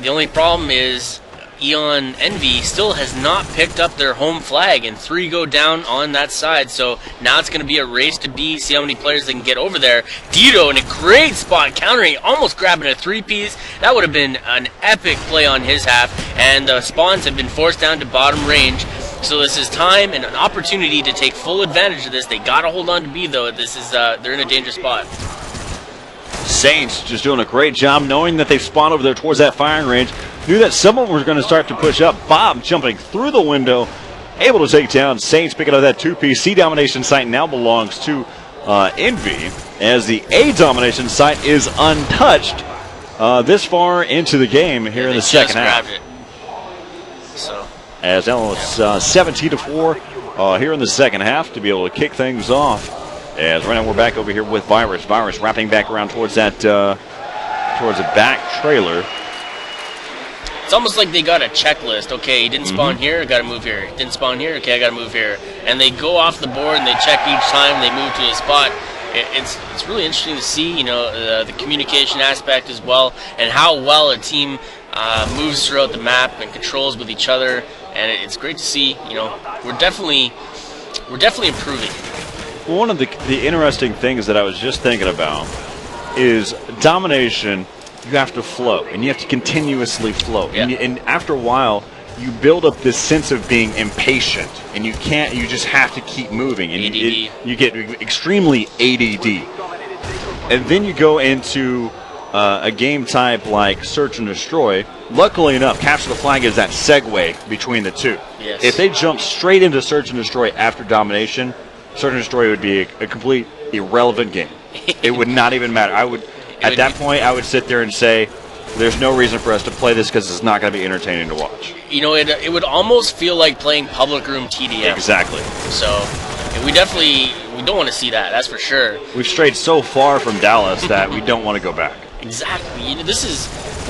the only problem is Eon Envy still has not picked up their home flag, and 3 go down on that side. So now it's going to be a race to B, see how many players they can get over there. Dito in a great spot, countering, almost grabbing a 3-piece. That would have been an epic play on his half, and the spawns have been forced down to bottom range. So this is time and an opportunity to take full advantage of this. They got to hold on to B, though. This is they're in a dangerous spot.
Saints just doing a great job, knowing that they've spawned over there towards that firing range. Knew that someone was going to start to push up. Bob jumping through the window, able to take down Saints, picking up that 2-piece. C domination site now belongs to Envy, as the A domination site is untouched this far into the game here in the second half.
It. So
as now it's 17-4 here in the second half to be able to kick things off. As right now we're back over here with Virus. Virus wrapping back around towards that towards the back trailer.
It's almost like they got a checklist. Okay, he didn't spawn here, got to move here. Didn't spawn here, okay, I got to move here. And they go off the board and they check each time they move to a spot. It's really interesting to see, the communication aspect as well, and how well a team moves throughout the map and controls with each other. And it's great to see. We're definitely improving.
One of the interesting things that I was just thinking about is domination. You have to flow, and you have to continuously flow.
Yeah.
And after a while, you build up this sense of being impatient, and you just have to keep moving. And you get extremely ADD. And then you go into a game type like Search and Destroy. Luckily enough, Capture the Flag is that segue between the two.
Yes.
If they jump straight into Search and Destroy after domination, Search and Destroy would be a complete irrelevant game. It would not even matter. At that point, I would sit there and say, there's no reason for us to play this because it's not going to be entertaining to watch.
It would almost feel like playing Public Room TDM.
Exactly.
So we don't want to see that, that's for sure.
We've strayed so far from Dallas that we don't want to go back.
Exactly.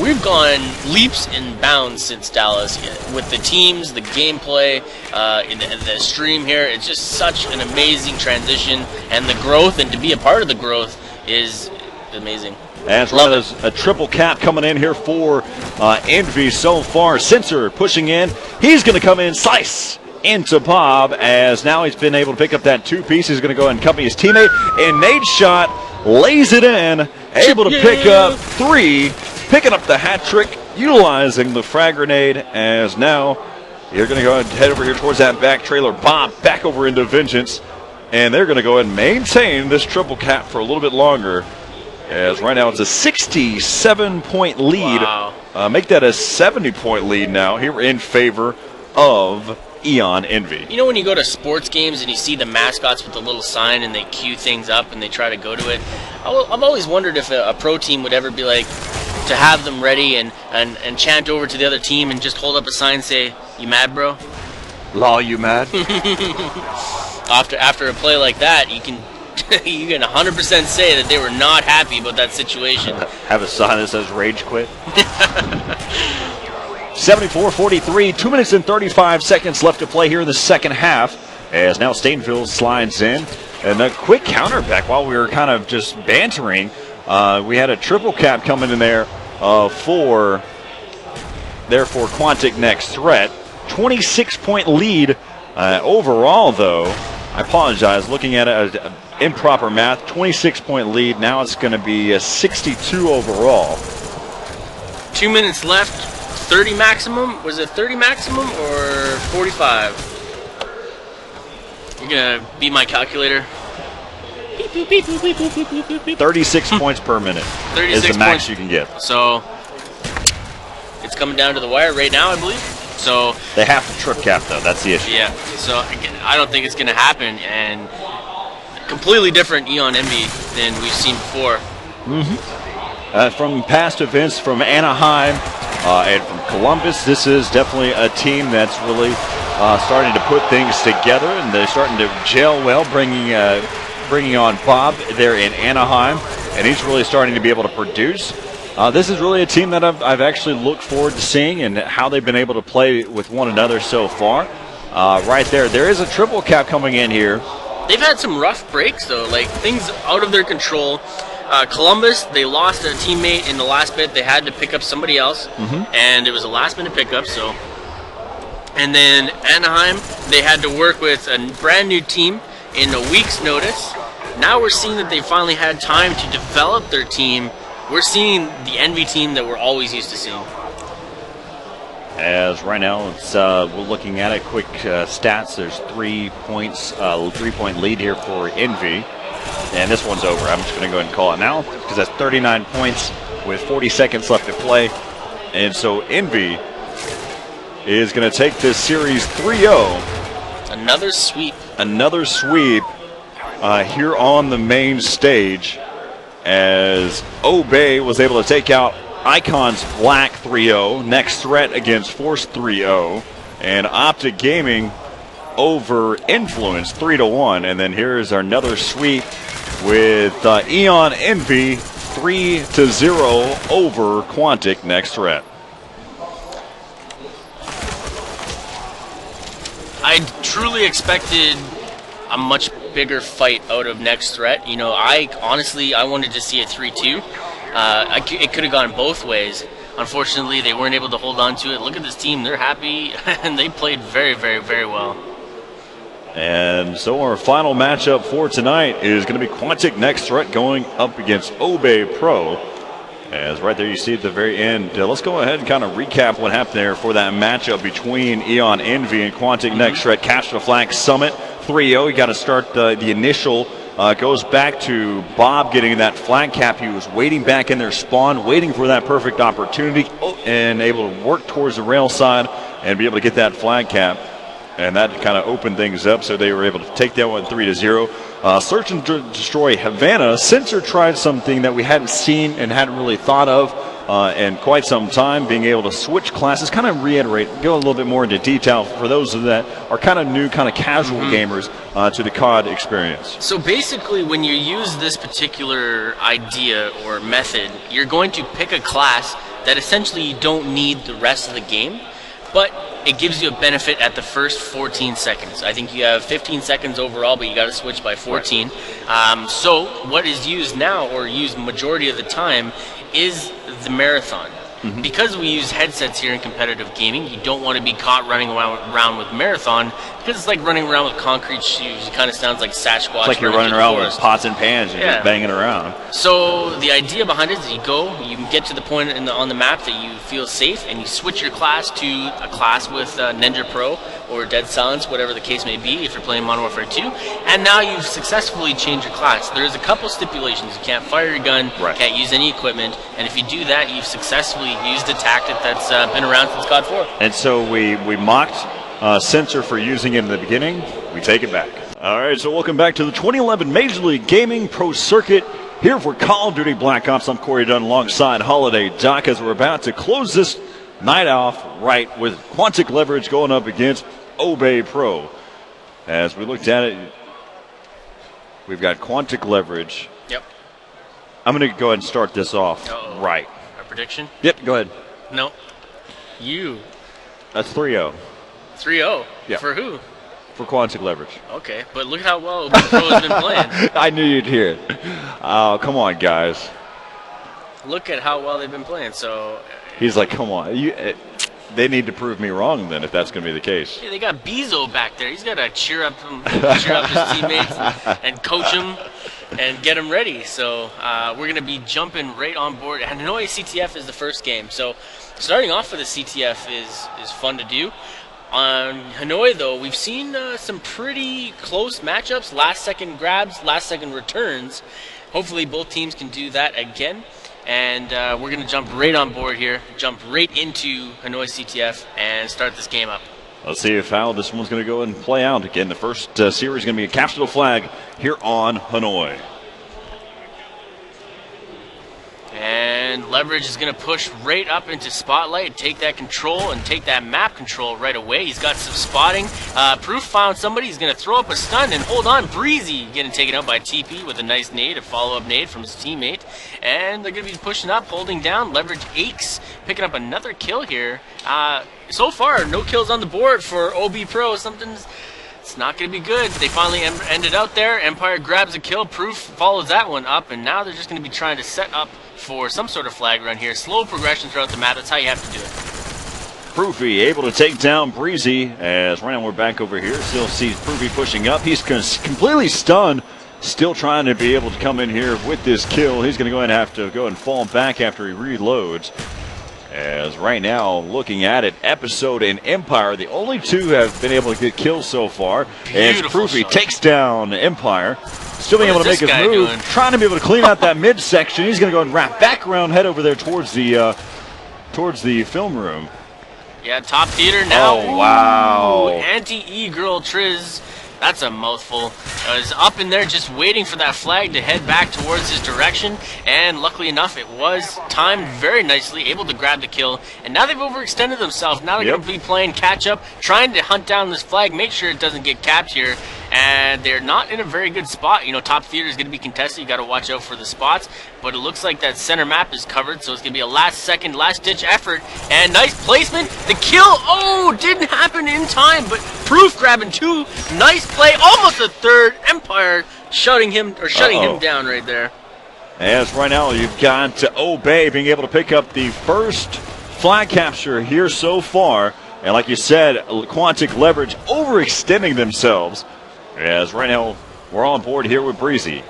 We've gone leaps and bounds since Dallas with the teams, the gameplay, the stream here. It's just such an amazing transition, and the growth, and to be a part of the growth is amazing.
As well as a triple cap coming in here for Envy so far. Sensor pushing in. He's going to come in, slice into Bob, as now he's been able to pick up that 2-piece. He's going to go and accompany his teammate, and Nadeshot lays it in able to pick up 3, picking up the hat trick, utilizing the frag grenade, as now you're going to go ahead and head over here towards that back trailer. Bob back over into Vengeance, and they're going to go ahead and maintain this triple cap for a little bit longer, as right now it's a 67-point lead.
Wow.
Make that a 70-point lead now here in favor of Eon Envy.
You know when you go to sports games and you see the mascots with the little sign and they cue things up and they try to go to it? I've always wondered if a pro team would ever be like to have them ready and chant over to the other team and just hold up a sign and say, "You mad, bro?"
Law, you mad?
After a play like that, you can 100% say that they were not happy about that situation.
Have a sign that says rage quit. 74-43, 2 minutes and 35 seconds left to play here in the second half, as now Stainville slides in. And a quick counter back while we were kind of just bantering. We had a triple cap coming in there for Quantic Next Threat. 26-point lead overall, though. I apologize, looking at it as improper math. 26-point lead. Now it's going to be a 62 overall.
2 minutes left. 30 maximum? Was it 30 maximum or 45? You're gonna beat my calculator.
36 points per minute
36
is the max
points.
you can get.
So it's coming down to the wire right now, I believe. So
They have to trip cap, though. That's the issue.
yeah. So again, I don't think it's gonna happen, and completely different Eon Envy than we've seen before.
From past events from Anaheim and from Columbus, this is definitely a team that's really starting to put things together, and they're starting to gel well, bringing on Bob there in Anaheim, and he's really starting to be able to produce. This is really a team that I've actually looked forward to seeing and how they've been able to play with one another so far. Right there is a triple cap coming in here.
They've had some rough breaks though, like things out of their control. Columbus, they lost a teammate in the last bit. They had to pick up somebody else, and it was a last-minute pickup. So, and then Anaheim, they had to work with a brand new team in a week's notice. Now we're seeing that they finally had time to develop their team. We're seeing the Envy team that we're always used to seeing.
As right now, it's, we're looking at it. Quick stats. There's 3 points, 3-point lead here for Envy. And this one's over. I'm just going to go ahead and call it now because that's 39 points with 40 seconds left to play. And so Envy is going to take this series 3-0.
Another sweep.
Another sweep here on the main stage, as Obey was able to take out Icon's Black 3-0, Next Threat against Force 3-0, and Optic Gaming over Influence 3-1. And then here's another sweep with Eon Envy 3-0 over Quantic Next Threat.
I truly expected a much bigger fight out of Next Threat. You know, I wanted to see a 3-2. It could have gone both ways. Unfortunately, they weren't able to hold on to it. Look at this team. They're happy, and they played very, very, very well.
And so our final matchup for tonight is going to be Quantic Next Threat going up against Obey Pro. As right there you see at the very end. Let's go ahead and kind of recap what happened there for that matchup between Eon Envy and Quantic Next Threat. Capture the Flag Summit 3-0. You got to start the initial. Goes back to Bob getting that flag cap. He was waiting back in their spawn, waiting for that perfect opportunity, and able to work towards the rail side and be able to get that flag cap. And that kind of opened things up, so they were able to take that one 3-0. Search and Destroy Havana. Sensor tried something that we hadn't seen and hadn't really thought of in quite some time, being able to switch classes. Kind of reiterate, go a little bit more into detail for those that are kind of new, kind of casual gamers to the COD experience.
So basically, when you use this particular idea or method, you're going to pick a class that essentially you don't need the rest of the game, but it gives you a benefit at the first 14 seconds. I think you have 15 seconds overall, but you got to switch by 14. So what is used now, or used majority of the time, is the marathon. Because we use headsets here in competitive gaming, you don't want to be caught running around with Marathon, because it's like running around with concrete shoes. It kind of sounds like Sasquatch.
It's like you're running around with pots and pans and just banging around.
So the idea behind it is you get to the point on the map that you feel safe, and you switch your class to a class with Ninja Pro or Dead Silence, whatever the case may be, if you're playing Modern Warfare 2, and now you've successfully changed your class. There's a couple stipulations. You can't fire your gun, can't use any equipment, and if you do that, you've successfully used a tactic that's been around since COD 4.
And so we mocked Censor for using it in the beginning. We take it back. All right, so welcome back to the 2011 Major League Gaming Pro Circuit. Here for Call of Duty Black Ops, I'm Corey Dunn alongside Holiday Doc as we're about to close this night off right with Quantic Leverage going up against Obey Pro. As we looked at it, we've got Quantic Leverage.
Yep.
I'm going to go ahead and start this off right.
A prediction?
Yep, go ahead.
No. You.
That's 3-0.
3-0?
Yeah.
For who?
For Quantic Leverage.
Okay, but look at how well Obey Pro has been playing.
I knew you'd hear it. Oh, come on, guys.
Look at how well they've been playing, so...
He's like, come on. They need to prove me wrong then if that's going to be the case.
Yeah, they got Bezo back there. He's got to cheer up his teammates and coach them and get them ready. So we're going to be jumping right on board. Hanoi CTF is the first game. So starting off with a CTF is fun to do. On Hanoi, though, we've seen some pretty close matchups, last-second grabs, last-second returns. Hopefully both teams can do that again. And we're going to jump right on board here, jump right into Hanoi CTF, and start this game up.
Let's see how this one's going to go and play out. Again, the first series is going to be a capture the flag here on Hanoi.
And Leverage is going to push right up into Spotlight, take that control and take that map control right away. He's got some spotting. Proof found somebody. He's going to throw up a stun and hold on. Breezy getting taken out by TP with a nice nade, a follow-up nade from his teammate. And they're going to be pushing up, holding down. Leverage Aches picking up another kill here. So far, no kills on the board for OB Pro. It's not going to be good. They finally ended out there. Empire grabs a kill. Proof follows that one up, and now they're just going to be trying to set up for some sort of flag run here. Slow progression throughout the map. That's how you have to do it.
Proofy able to take down Breezy as right now we're back over here. Still sees Proofy pushing up. He's completely stunned. Still trying to be able to come in here with this kill. He's going to go ahead and have to go and fall back after he reloads. As right now, looking at it, Episode and Empire, the only two have been able to get kills so far. As Proofy takes down Empire. Still being able to make his move, trying to be able to clean out that midsection. He's going to go and wrap back around, head over there towards the film room.
Yeah, top theater now.
Oh, wow.
Anti-E-Girl Triz. That's a mouthful. Is up in there just waiting for that flag to head back towards his direction, and luckily enough, it was timed very nicely, able to grab the kill, and now they've overextended themselves. Now they're going to be playing catch-up, trying to hunt down this flag, make sure it doesn't get capped here, and they're not in a very good spot. You know, top theater is going to be contested. You got to watch out for the spots, but it looks like that center map is covered, so it's going to be a last-second, last-ditch effort, and nice placement. The kill, didn't happen in time, but Proof grabbing two. Nice play, almost a third. Empire shutting him down right there.
As right now you've got Obey being able to pick up the first flag capture here so far. And like you said, Quantic Leverage overextending themselves. As right now we're on board here with Breezy.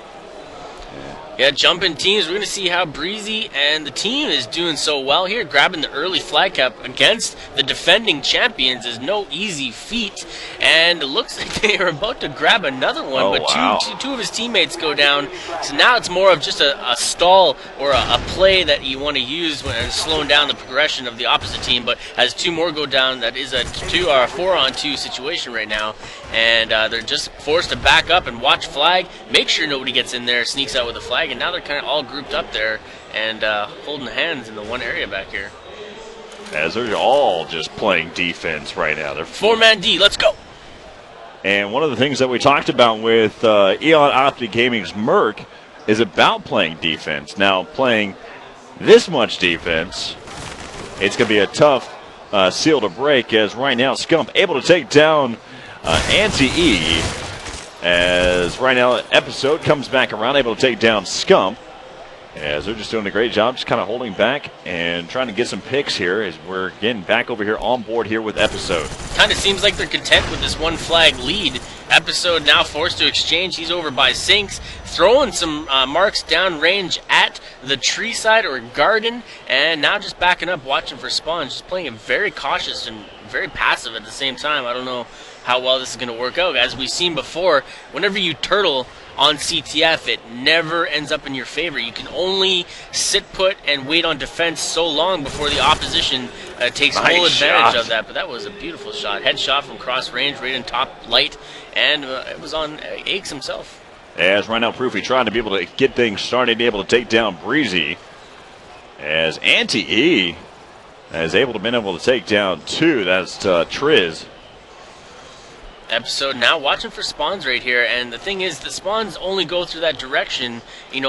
Yeah, jumping teams. We're going to see how Breezy and the team is doing so well here. Grabbing the early flag cap against the defending champions is no easy feat. And it looks like they are about to grab another one, two of his teammates go down. So now it's more of just a stall or a play that you want to use when it's slowing down the progression of the opposite team. But as two more go down, that is a 4-on-2 situation right now. And they're just forced to back up and watch flag, make sure nobody gets in there, sneaks out with a flag, and now they're kind of all grouped up there and holding hands in the one area back here.
As they're all just playing defense right now. They're
4-man D, let's go.
And one of the things that we talked about with Eon Optic Gaming's Merc is about playing defense. Now, playing this much defense, it's going to be a tough seal to break, as right now Scump able to take down Anti-E, as right now Episode comes back around, able to take down Scump. As they're just doing a great job, just kind of holding back and trying to get some picks here as we're getting back over here on board here with Episode.
Kind of seems like they're content with this one flag lead. Episode now forced to exchange. He's over by Sinks, throwing some marks down range at the tree side or garden, and now just backing up, watching for spawns, just playing it very cautious and very passive at the same time. I don't know how well this is going to work out. As we've seen before, whenever you turtle on CTF, it never ends up in your favor. You can only sit put and wait on defense so long before the opposition takes full advantage of that. But that was a beautiful shot. Headshot from cross range, right in top light, and it was on Aches himself.
As right now, Proofy trying to be able to get things started, be able to take down Breezy. As Anti-E is able to take down 2. That's Triz.
Episode now watching for spawns right here, and the thing is, the spawns only go through that direction,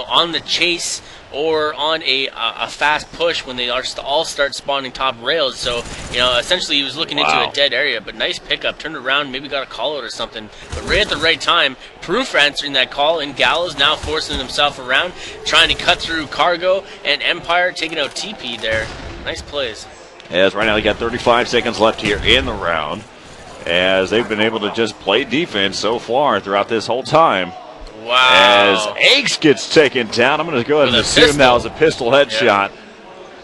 on the chase or on a fast push when they all start spawning top rails. So, essentially he was looking into a dead area, but nice pickup, turned around, maybe got a call out or something, but right at the right time. Proof answering that call, and Gallows now forcing himself around, trying to cut through Cargo, and Empire taking out TP there. Nice plays.
As right now they got 35 seconds left here in the round, as they've been able to just play defense so far throughout this whole time.
Wow.
As Aches gets taken down, I'm going to go ahead and assume that was a pistol headshot.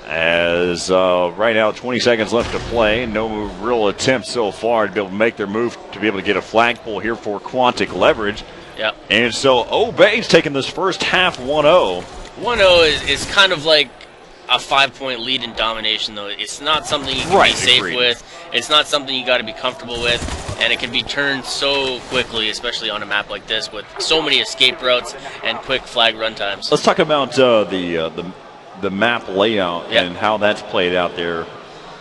As right now 20 seconds left to play. No real attempt so far to be able to make their move to be able to get a flagpole here for Quantic Leverage.
Yep.
And so Obey's taking this first half 1-0.
1-0 is kind of like a 5-point lead in domination, though. It's not something you can be safe with. It's not something you got to be comfortable with, and it can be turned so quickly, especially on a map like this with so many escape routes and quick flag run times.
Let's talk about the map layout and how that's played out there.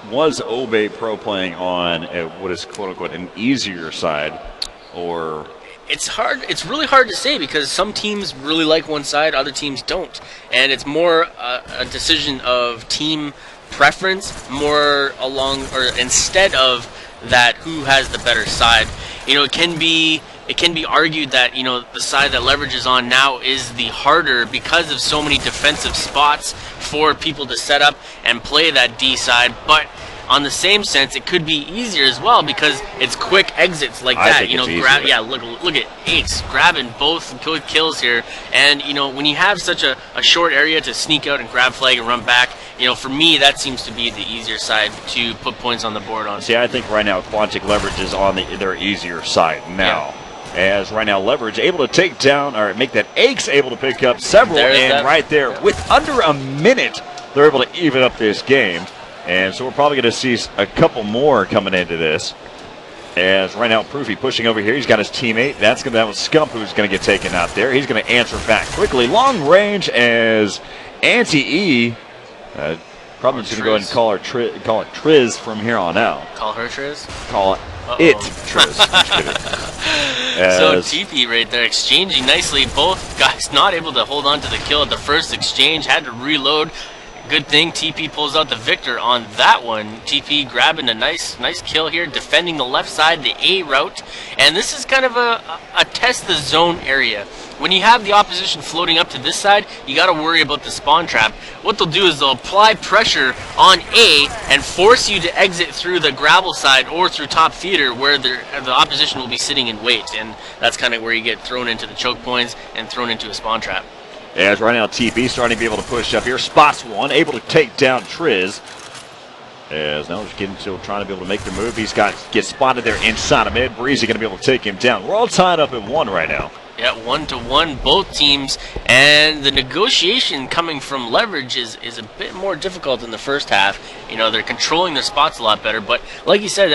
Was Obey Pro playing on what is quote unquote an easier side, or?
It's hard. It's really hard to say because some teams really like one side, other teams don't, and it's more a decision of team preference, more along or instead of that who has the better side. It can be argued that the side that Leverage is on now is the harder because of so many defensive spots for people to set up and play that D side, but on the same sense, it could be easier as well because it's quick exits like that. Look at Ace grabbing both good kills here, and when you have such a short area to sneak out and grab flag and run back, for me that seems to be the easier side to put points on the board on.
See, I think right now Quantic Leverage is on their easier side now. Yeah. As right now Leverage able to take down or make that Aches able to pick up several, right there with under a minute they're able to even up this game. And so we're probably going to see a couple more coming into this. As right now, Proofy pushing over here. He's got his teammate. That was Scump who's going to get taken out there. He's going to answer back quickly. Long range as Anti-E. Probably just going to go ahead and call it Triz from here on out.
Call her Triz?
Call it Triz.
So TP right there exchanging nicely. Both guys not able to hold on to the kill at the first exchange. Had to reload. Good thing TP pulls out the victor on that one. TP grabbing a nice kill here, defending the left side, the A route. And this is kind of a test the zone area. When you have the opposition floating up to this side, you got to worry about the spawn trap. What they'll do is they'll apply pressure on A and force you to exit through the gravel side or through top theater where the opposition will be sitting in wait. And that's kind of where you get thrown into the choke points and thrown into a spawn trap.
As right now TP starting to be able to push up here. Spots one, able to take down Triz. As now just trying to be able to make the move. Gets spotted there inside of mid. Breezy going to be able to take him down. We're all tied up at 1 right now.
Yeah, 1-1, both teams. And the negotiation coming from Leverage is a bit more difficult in the first half. They're controlling their spots a lot better. But like you said,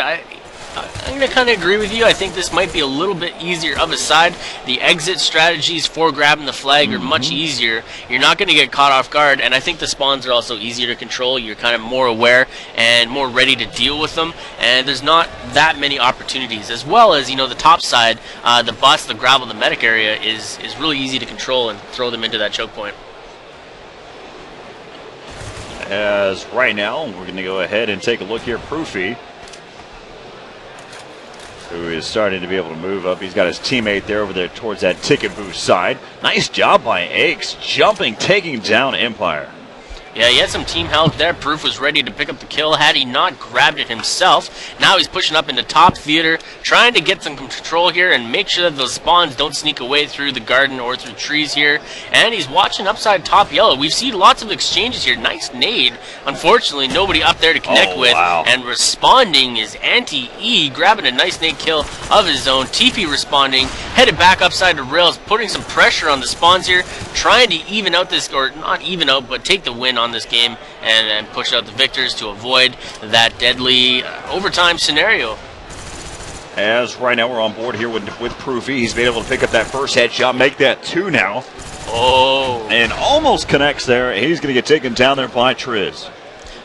I'm going to kind of agree with you. I think this might be a little bit easier of a side. The exit strategies for grabbing the flag are much easier. You're not going to get caught off guard, and I think the spawns are also easier to control. You're kind of more aware and more ready to deal with them, and there's not that many opportunities. As well as, the top side, the bus, the gravel, the medic area is really easy to control and throw them into that choke point.
As right now, we're going to go ahead and take a look here. Proofy who is starting to be able to move up. He's got his teammate there over there towards that ticket booth side. Nice job by Aches, jumping, taking down Empire.
Yeah, he had some team help there. Proof was ready to pick up the kill had he not grabbed it himself. Now he's pushing up into top theater, trying to get some control here and make sure that those spawns don't sneak away through the garden or through trees here. And he's watching upside top yellow. We've seen lots of exchanges here. Nice nade. Unfortunately, nobody up there to connect with.
Wow.
And responding is Anti-E, grabbing a nice nade kill of his own. TP responding, headed back upside the rails, putting some pressure on the spawns here, trying to even out this, or not even out, but take the win on this game and push out the victors to avoid that deadly overtime scenario.
As right now we're on board here with Proofy. He's been able to pick up that first headshot, make that 2 now.
Oh.
And almost connects there. He's going to get taken down there by Triz.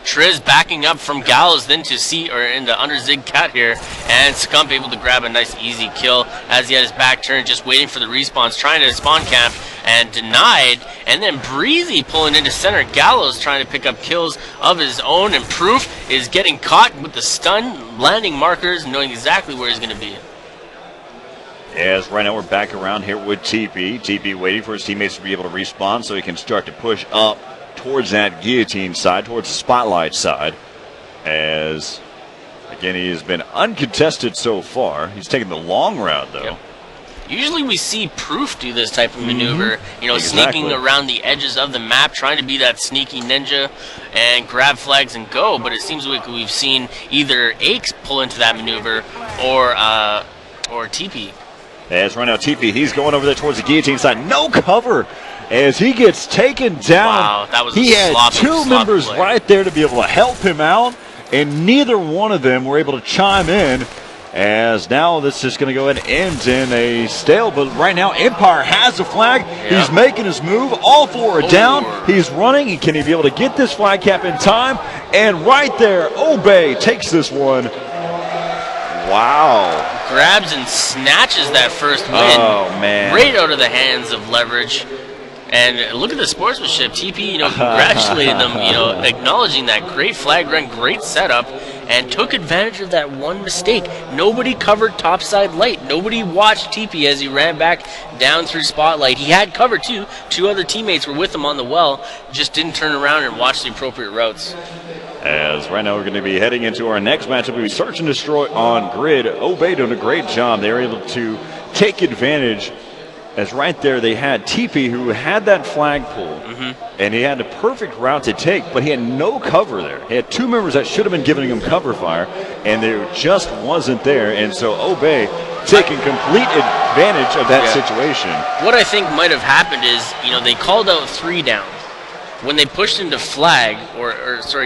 Triz backing up from Gallows, then to C or into under Zig Cat here, and Scump able to grab a nice easy kill as he had his back turned, just waiting for the respawns, trying to spawn camp and denied, and then Breezy pulling into center. Gallows trying to pick up kills of his own, and Proof is getting caught with the stun, landing markers, knowing exactly where he's going to be.
As right now we're back around here with TP. TP waiting for his teammates to be able to respawn so he can start to push up towards that guillotine side, towards the spotlight side. As, again, he has been uncontested so far. He's taken the long route, though.
Yep. Usually we see Proof do this type of maneuver, you know,
Exactly.
sneaking around the edges of the map, trying to be that sneaky ninja and grab flags and go, but it seems like we've seen either Aches pull into that maneuver or TP.
As right now TP, he's going over there towards the guillotine side. No cover as he gets taken down.
Wow, that was
he
a
had
sloppy
two members
play.
right there to be able to help him out, and neither one of them were able to chime in. As now this is going to go ahead and end in a stale, but right now Empire has the flag.
Yep.
He's making his move. All four are down. He's running. And can he be able to get this flag cap in time? And right there, Obey takes this one. Wow.
Grabs and snatches that first win.
Oh, man.
Right out of the hands of Leverage. And look at the sportsmanship. TP, congratulated them, acknowledging that great flag run, great setup, and took advantage of that one mistake. Nobody covered topside light. Nobody watched TP as he ran back down through spotlight. He had cover too. Two other teammates were with him on the well, just didn't turn around and watch the appropriate routes.
As right now we're going to be heading into our next matchup. We search and destroy on grid. Obey doing a great job. They were able to take advantage. As right there, they had TP who had that flagpole, and he had a perfect route to take, but he had no cover there. He had two members that should have been giving him cover fire, and there just wasn't there. And so Obey taking complete advantage of that situation.
What I think might have happened is, they called out 3 down. When they pushed into flag, or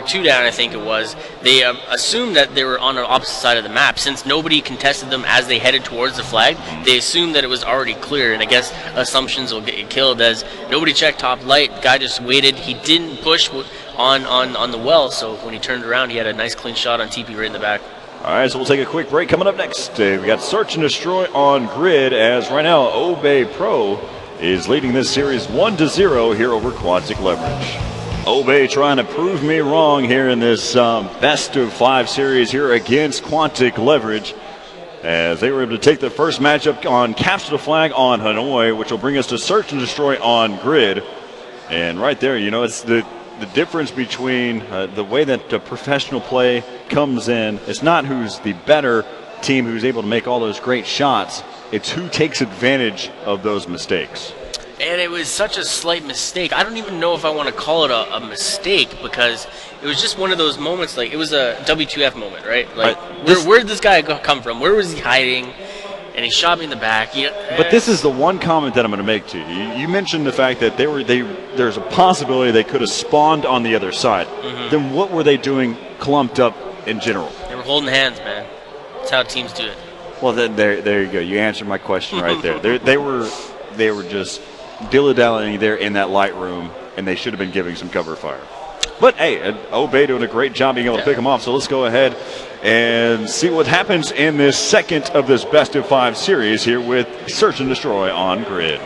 2 down, I think it was, they assumed that they were on the opposite side of the map. Since nobody contested them as they headed towards the flag, they assumed that it was already clear. And I guess assumptions will get you killed as nobody checked top light. Guy just waited. He didn't push on the well, so when he turned around, he had a nice clean shot on TP right in the back.
All right, so we'll take a quick break. Coming up next, we got Search and Destroy on grid, as right now Obey Pro is leading this series 1-0 here over Quantic Leverage. Obey trying to prove me wrong here in this best of 5 series here against Quantic Leverage, as they were able to take the first matchup on Capture the Flag on Hanoi, which will bring us to Search and Destroy on grid. And right there, it's the difference between the way that professional play comes in. It's not who's the better team who's able to make all those great shots. It's who takes advantage of those mistakes.
And it was such a slight mistake. I don't even know if I want to call it a mistake, because it was just one of those moments, like it was a W2F moment, right? Like, where did this guy come from? Where was he hiding? And he shot me in the back.
But this is the one comment that I'm going to make to you. You mentioned the fact that there's a possibility they could have spawned on the other side. Then what were they doing clumped up in general?
They were holding hands, man. That's how teams do it.
Well, then there you go. You answered my question right there. They were just dilly-dallying there in that light room, and they should have been giving some cover fire. But hey, Obey doing a great job being able to pick them off. So let's go ahead and see what happens in this second of this best of 5 series here with Search and Destroy on grid.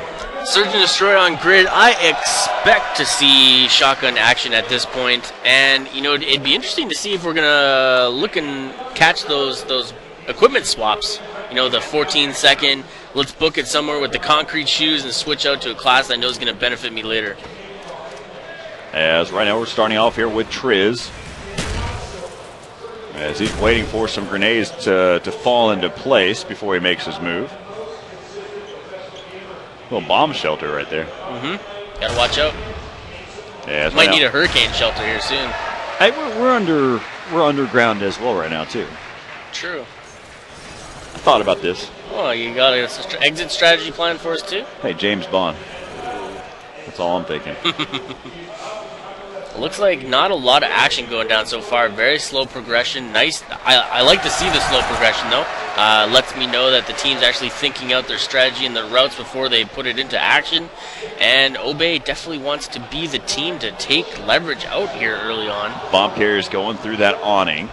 Search and Destroy on grid. I expect to see shotgun action at this point, and it'd be interesting to see if we're gonna look and catch those equipment swaps. the 14-second, let's book it somewhere with the concrete shoes and switch out to a class I know is going to benefit me later.
As right now we're starting off here with Triz. As he's waiting for some grenades to fall into place before he makes his move. Little bomb shelter right there.
Mm-hmm. Gotta watch out.
Yeah,
might need a hurricane shelter here soon.
Hey, we're underground as well right now too.
True.
I thought about this.
Oh, you got an exit strategy plan for us too?
Hey, James Bond. That's all I'm thinking.
Looks like not a lot of action going down so far. Very slow progression. Nice. I like to see the slow progression, though. Lets me know that the team's actually thinking out their strategy and their routes before they put it into action. And Obey definitely wants to be the team to take leverage out here early on.
Bomb carrier's going through that awning.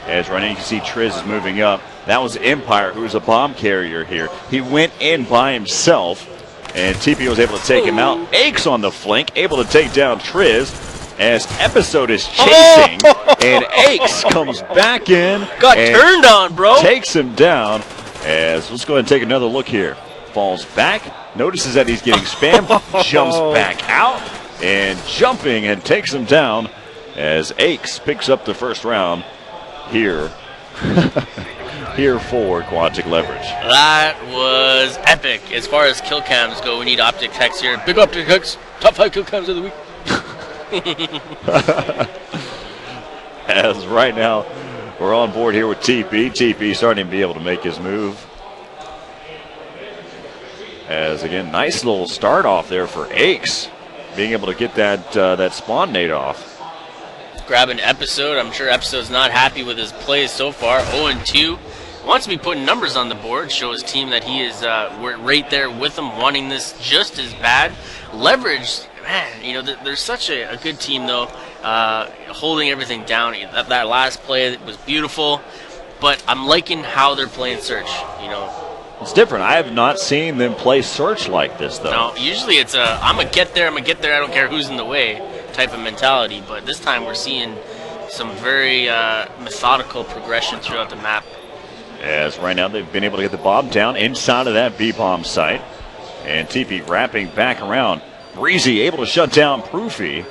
As right now you can see Triz is moving up. That was Empire, who was a bomb carrier here. He went in by himself, and TP was able to take him out. Aches on the flank, able to take down Triz. As Episode is chasing, and Aches comes back in.
Got turned on, bro.
Takes him down. As let's go ahead and take another look here. Falls back, notices that he's getting spammed, jumps back out, and jumping and takes him down. As Aches picks up the first round here. Here for Quantic Leverage.
That was epic. As far as kill cams go, we need Optic Hex here. Big Optic Hex, top 5 kill cams of the week.
As right now we're on board here with TP. TP starting to be able to make his move. As again, nice little start off there for Aches, being able to get that spawn nade off.
Grab an Episode. I'm sure Episode's not happy with his plays so far. 0-2. Wants to be putting numbers on the board. Show his team that he is right there with them, wanting this just as bad. Leverage. Man, they're such a good team, though, holding everything down. That last play was beautiful, but I'm liking how they're playing Search,
It's different. I have not seen them play Search like this, though.
No, usually it's I'm going to get there, I don't care who's in the way type of mentality, but this time we're seeing some very methodical progression throughout the map.
As right now they've been able to get the bomb down inside of that B-bomb site, and TP wrapping back around. Breezy able to shut down Proofy.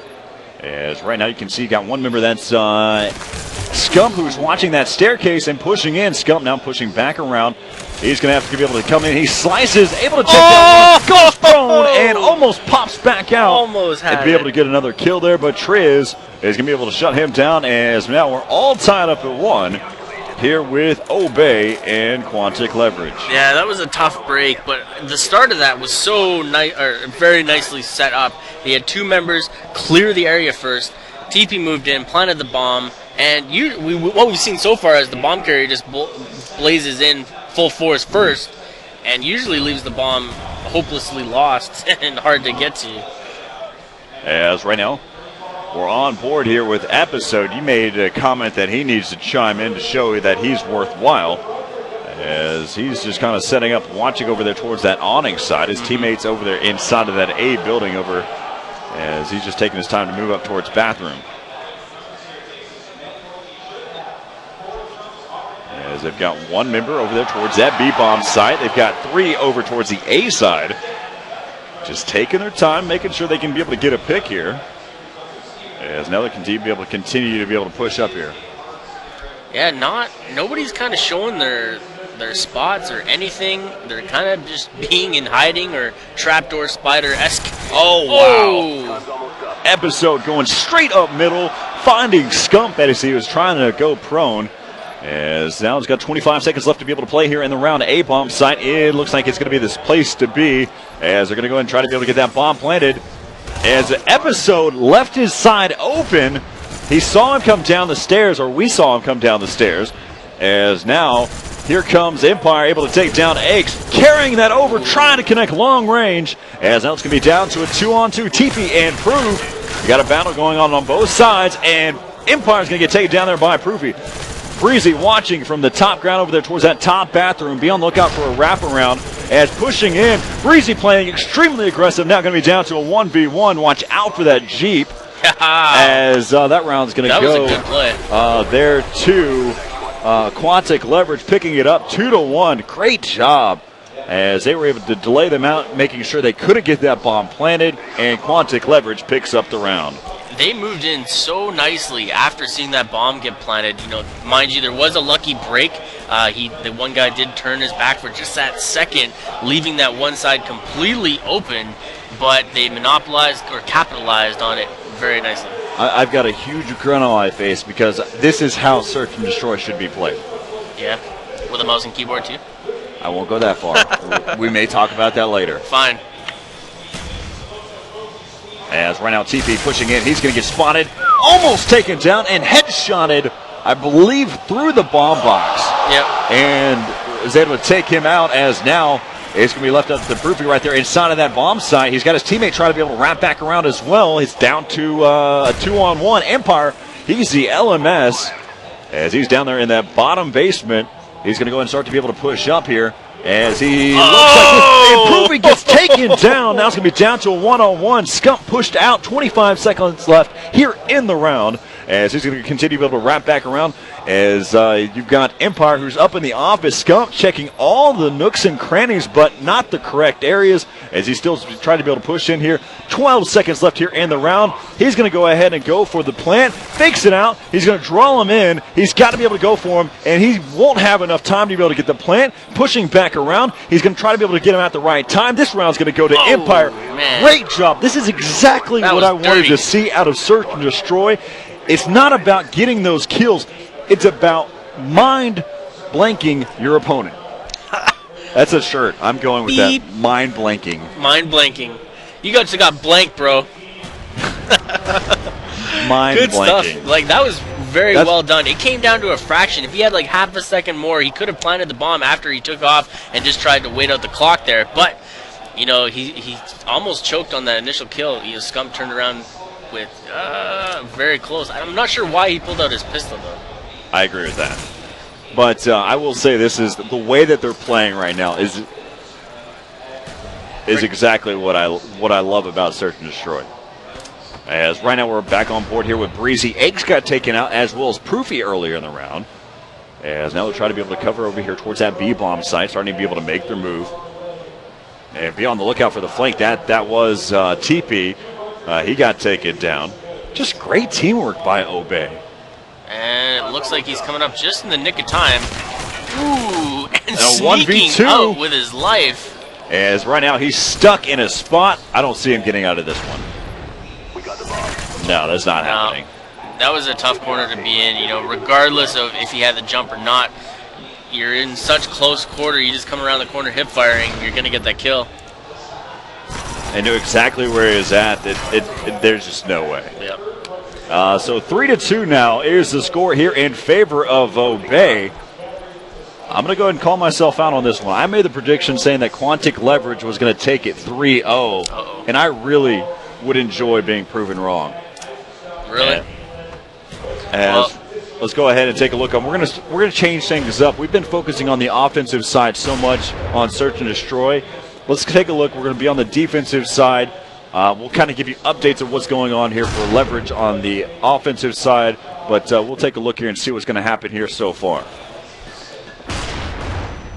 As right now you can see you got one member that's Scump, who's watching that staircase and pushing in. Scump now pushing back around. He's going to have to be able to come in. He slices, able to take that one, goes prone, and almost pops back out.
Almost had
and be able to get another kill there, but Triz is going to be able to shut him down as now we're all tied up at 1. Here with Obey and Quantic Leverage.
Yeah, that was a tough break, but the start of that was so very nicely set up. He had 2 members clear the area first. TP moved in, planted the bomb, and what we've seen so far is the bomb carrier just blazes in full force first, and usually leaves the bomb hopelessly lost and hard to get to.
As right now, we're on board here with Episode. You made a comment that he needs to chime in to show that he's worthwhile, as he's just kind of setting up, watching over there towards that awning side. His teammates over there inside of that A building over, as he's just taking his time to move up towards bathroom. As they've got 1 member over there towards that B-bomb site. They've got 3 over towards the A side. Just taking their time, making sure they can be able to get a pick here. As now they can be able to continue to be able to push up here.
Yeah, nobody's kind of showing their spots or anything. They're kind of just being in hiding or trapdoor spider-esque.
Oh, wow. Episode going straight up middle, finding Scump as he was trying to go prone. As now he's got 25 seconds left to be able to play here in the round. A-bomb site. It looks like it's going to be this place to be, as they're going to go ahead and try to be able to get that bomb planted. As Episode left his side open, he saw him come down the stairs, or we saw him come down the stairs. As now, here comes Empire, able to take down Aches, carrying that over, trying to connect long range. As now it's going to be down to a 2-on-2, TP and Proof. You got a battle going on both sides, and Empire's going to get taken down there by Proofy. Breezy watching from the top ground over there towards that top bathroom. Be on the lookout for a wraparound as pushing in. Breezy playing extremely aggressive. Now going to be down to a 1v1. Watch out for that Jeep as that round's going to go.
That was a good play.
There to
Quantic Leverage picking it up 2-1. Great job as they were able to delay them out, making sure they couldn't get that bomb planted, and Quantic Leverage picks up the round.
They moved in so nicely after seeing that bomb get planted. You know, mind you, there was a lucky break. The one guy did turn his back for just that second, leaving that one side completely open, but they monopolized or capitalized on it very nicely.
I've got a huge grin on my face because this is how Search and Destroy should be played.
Yeah, with a mouse and keyboard too?
I won't go that far. We may talk about that later.
Fine.
As right now TP pushing in, he's going to get spotted, almost taken down and headshotted, I believe, through the bomb box.
Yep.
And is able to take him out, as now it's going to be left up to Proofy right there inside of that bomb site. He's got his teammate trying to be able to wrap back around as well. He's down to a 2-on-1. Empire, he's the LMS, as he's down there in that bottom basement. He's going to go and start to be able to push up here. As he looks like Proofy gets taken down. Now it's going to be down to a 1-on-1. Scump pushed out. 25 seconds left here in the round. As he's going to continue to be able to wrap back around. As you've got Empire, who's up in the office. Scump checking all the nooks and crannies, but not the correct areas. As he's still trying to be able to push in here. 12 seconds left here in the round. He's going to go ahead and go for the plant. Fakes it out. He's going to draw him in. He's got to be able to go for him, and he won't have enough time to be able to get the plant. Pushing back around. He's going to try to be able to get him at the right time. This round's going to go to Empire.
Man.
Great job. This is exactly what I wanted to see out of Search and Destroy. It's not about getting those kills. It's about mind blanking your opponent. That's a shirt. I'm going with
Beep.
that. Mind blanking.
Mind blanking. You guys got blank, bro.
Mind
Good
blanking.
stuff. Like, that was very well done. It came down to a fraction. If he had like half a second more, he could have planted the bomb after he took off and just tried to wait out the clock there. But, you know, he almost choked on that initial kill. Scump turned around with very close. I'm not sure why he pulled out his pistol, though.
I agree with that. But I will say this is the way that they're playing right now is exactly what I love about Search and Destroy. As right now we're back on board here with Breezy. Eggs got taken out as well as Proofy earlier in the round. As now they'll try to be able to cover over here towards that B-bomb site, starting to be able to make their move. And be on the lookout for the flank. That was TP. He got taken down. Just great teamwork by Obey.
And it looks like he's coming up just in the nick of time. Ooh, and
Now
sneaking
1v2.
out with his life.
As right now he's stuck in a spot. I don't see him getting out of this one. No, that's not happening.
That was a tough corner to be in, you know, regardless of if he had the jump or not. You're in such close quarter, you just come around the corner hip firing, you're going to get that kill.
I knew exactly where he was at. There's just no way.
Yep.
So 3-2 now is the score here in favor of Obey. I'm going to go ahead and call myself out on this one. I made the prediction saying that Quantic Leverage was going to take it 3-0, and I really would enjoy being proven wrong.
Really?
Let's go ahead and take a look. We're going to change things up. We've been focusing on the offensive side so much on Search and Destroy. Let's take a look. We're going to be on the defensive side. We'll kind of give you updates of what's going on here for Leverage on the offensive side, but we'll take a look here and see what's going to happen here so far.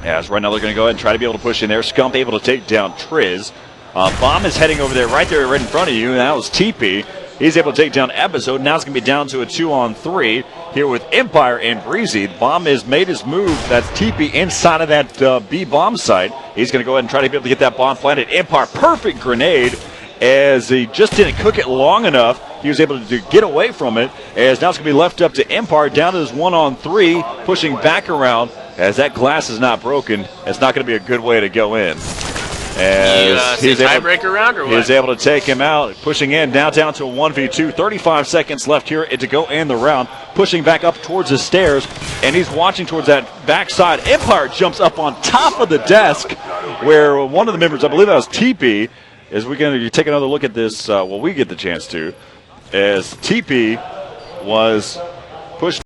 As right now they're going to go ahead and try to be able to push in there. Scump able to take down Triz. Bomb is heading over there right in front of you, and that was TP. He's able to take down Episode. Now it's going to be down to a 2-on-3 here with Empire and Breezy. Bomb has made his move. That's TP inside of that B bomb site. He's going to go ahead and try to be able to get that bomb planted. Empire, perfect grenade, as he just didn't cook it long enough. He was able to get away from it, as now it's going to be left up to Empire down to this 1-on-3, pushing back around. As that glass is not broken, it's not going to be a good way to go in.
He's tiebreaker round or what?
He's able to take him out, pushing in down to a 1v2. 35 seconds left here to go in the round. Pushing back up towards the stairs, and he's watching towards that backside. Empire jumps up on top of the desk, where one of the members, I believe that was TP, is we're going to take another look at this. We get the chance to, as TP was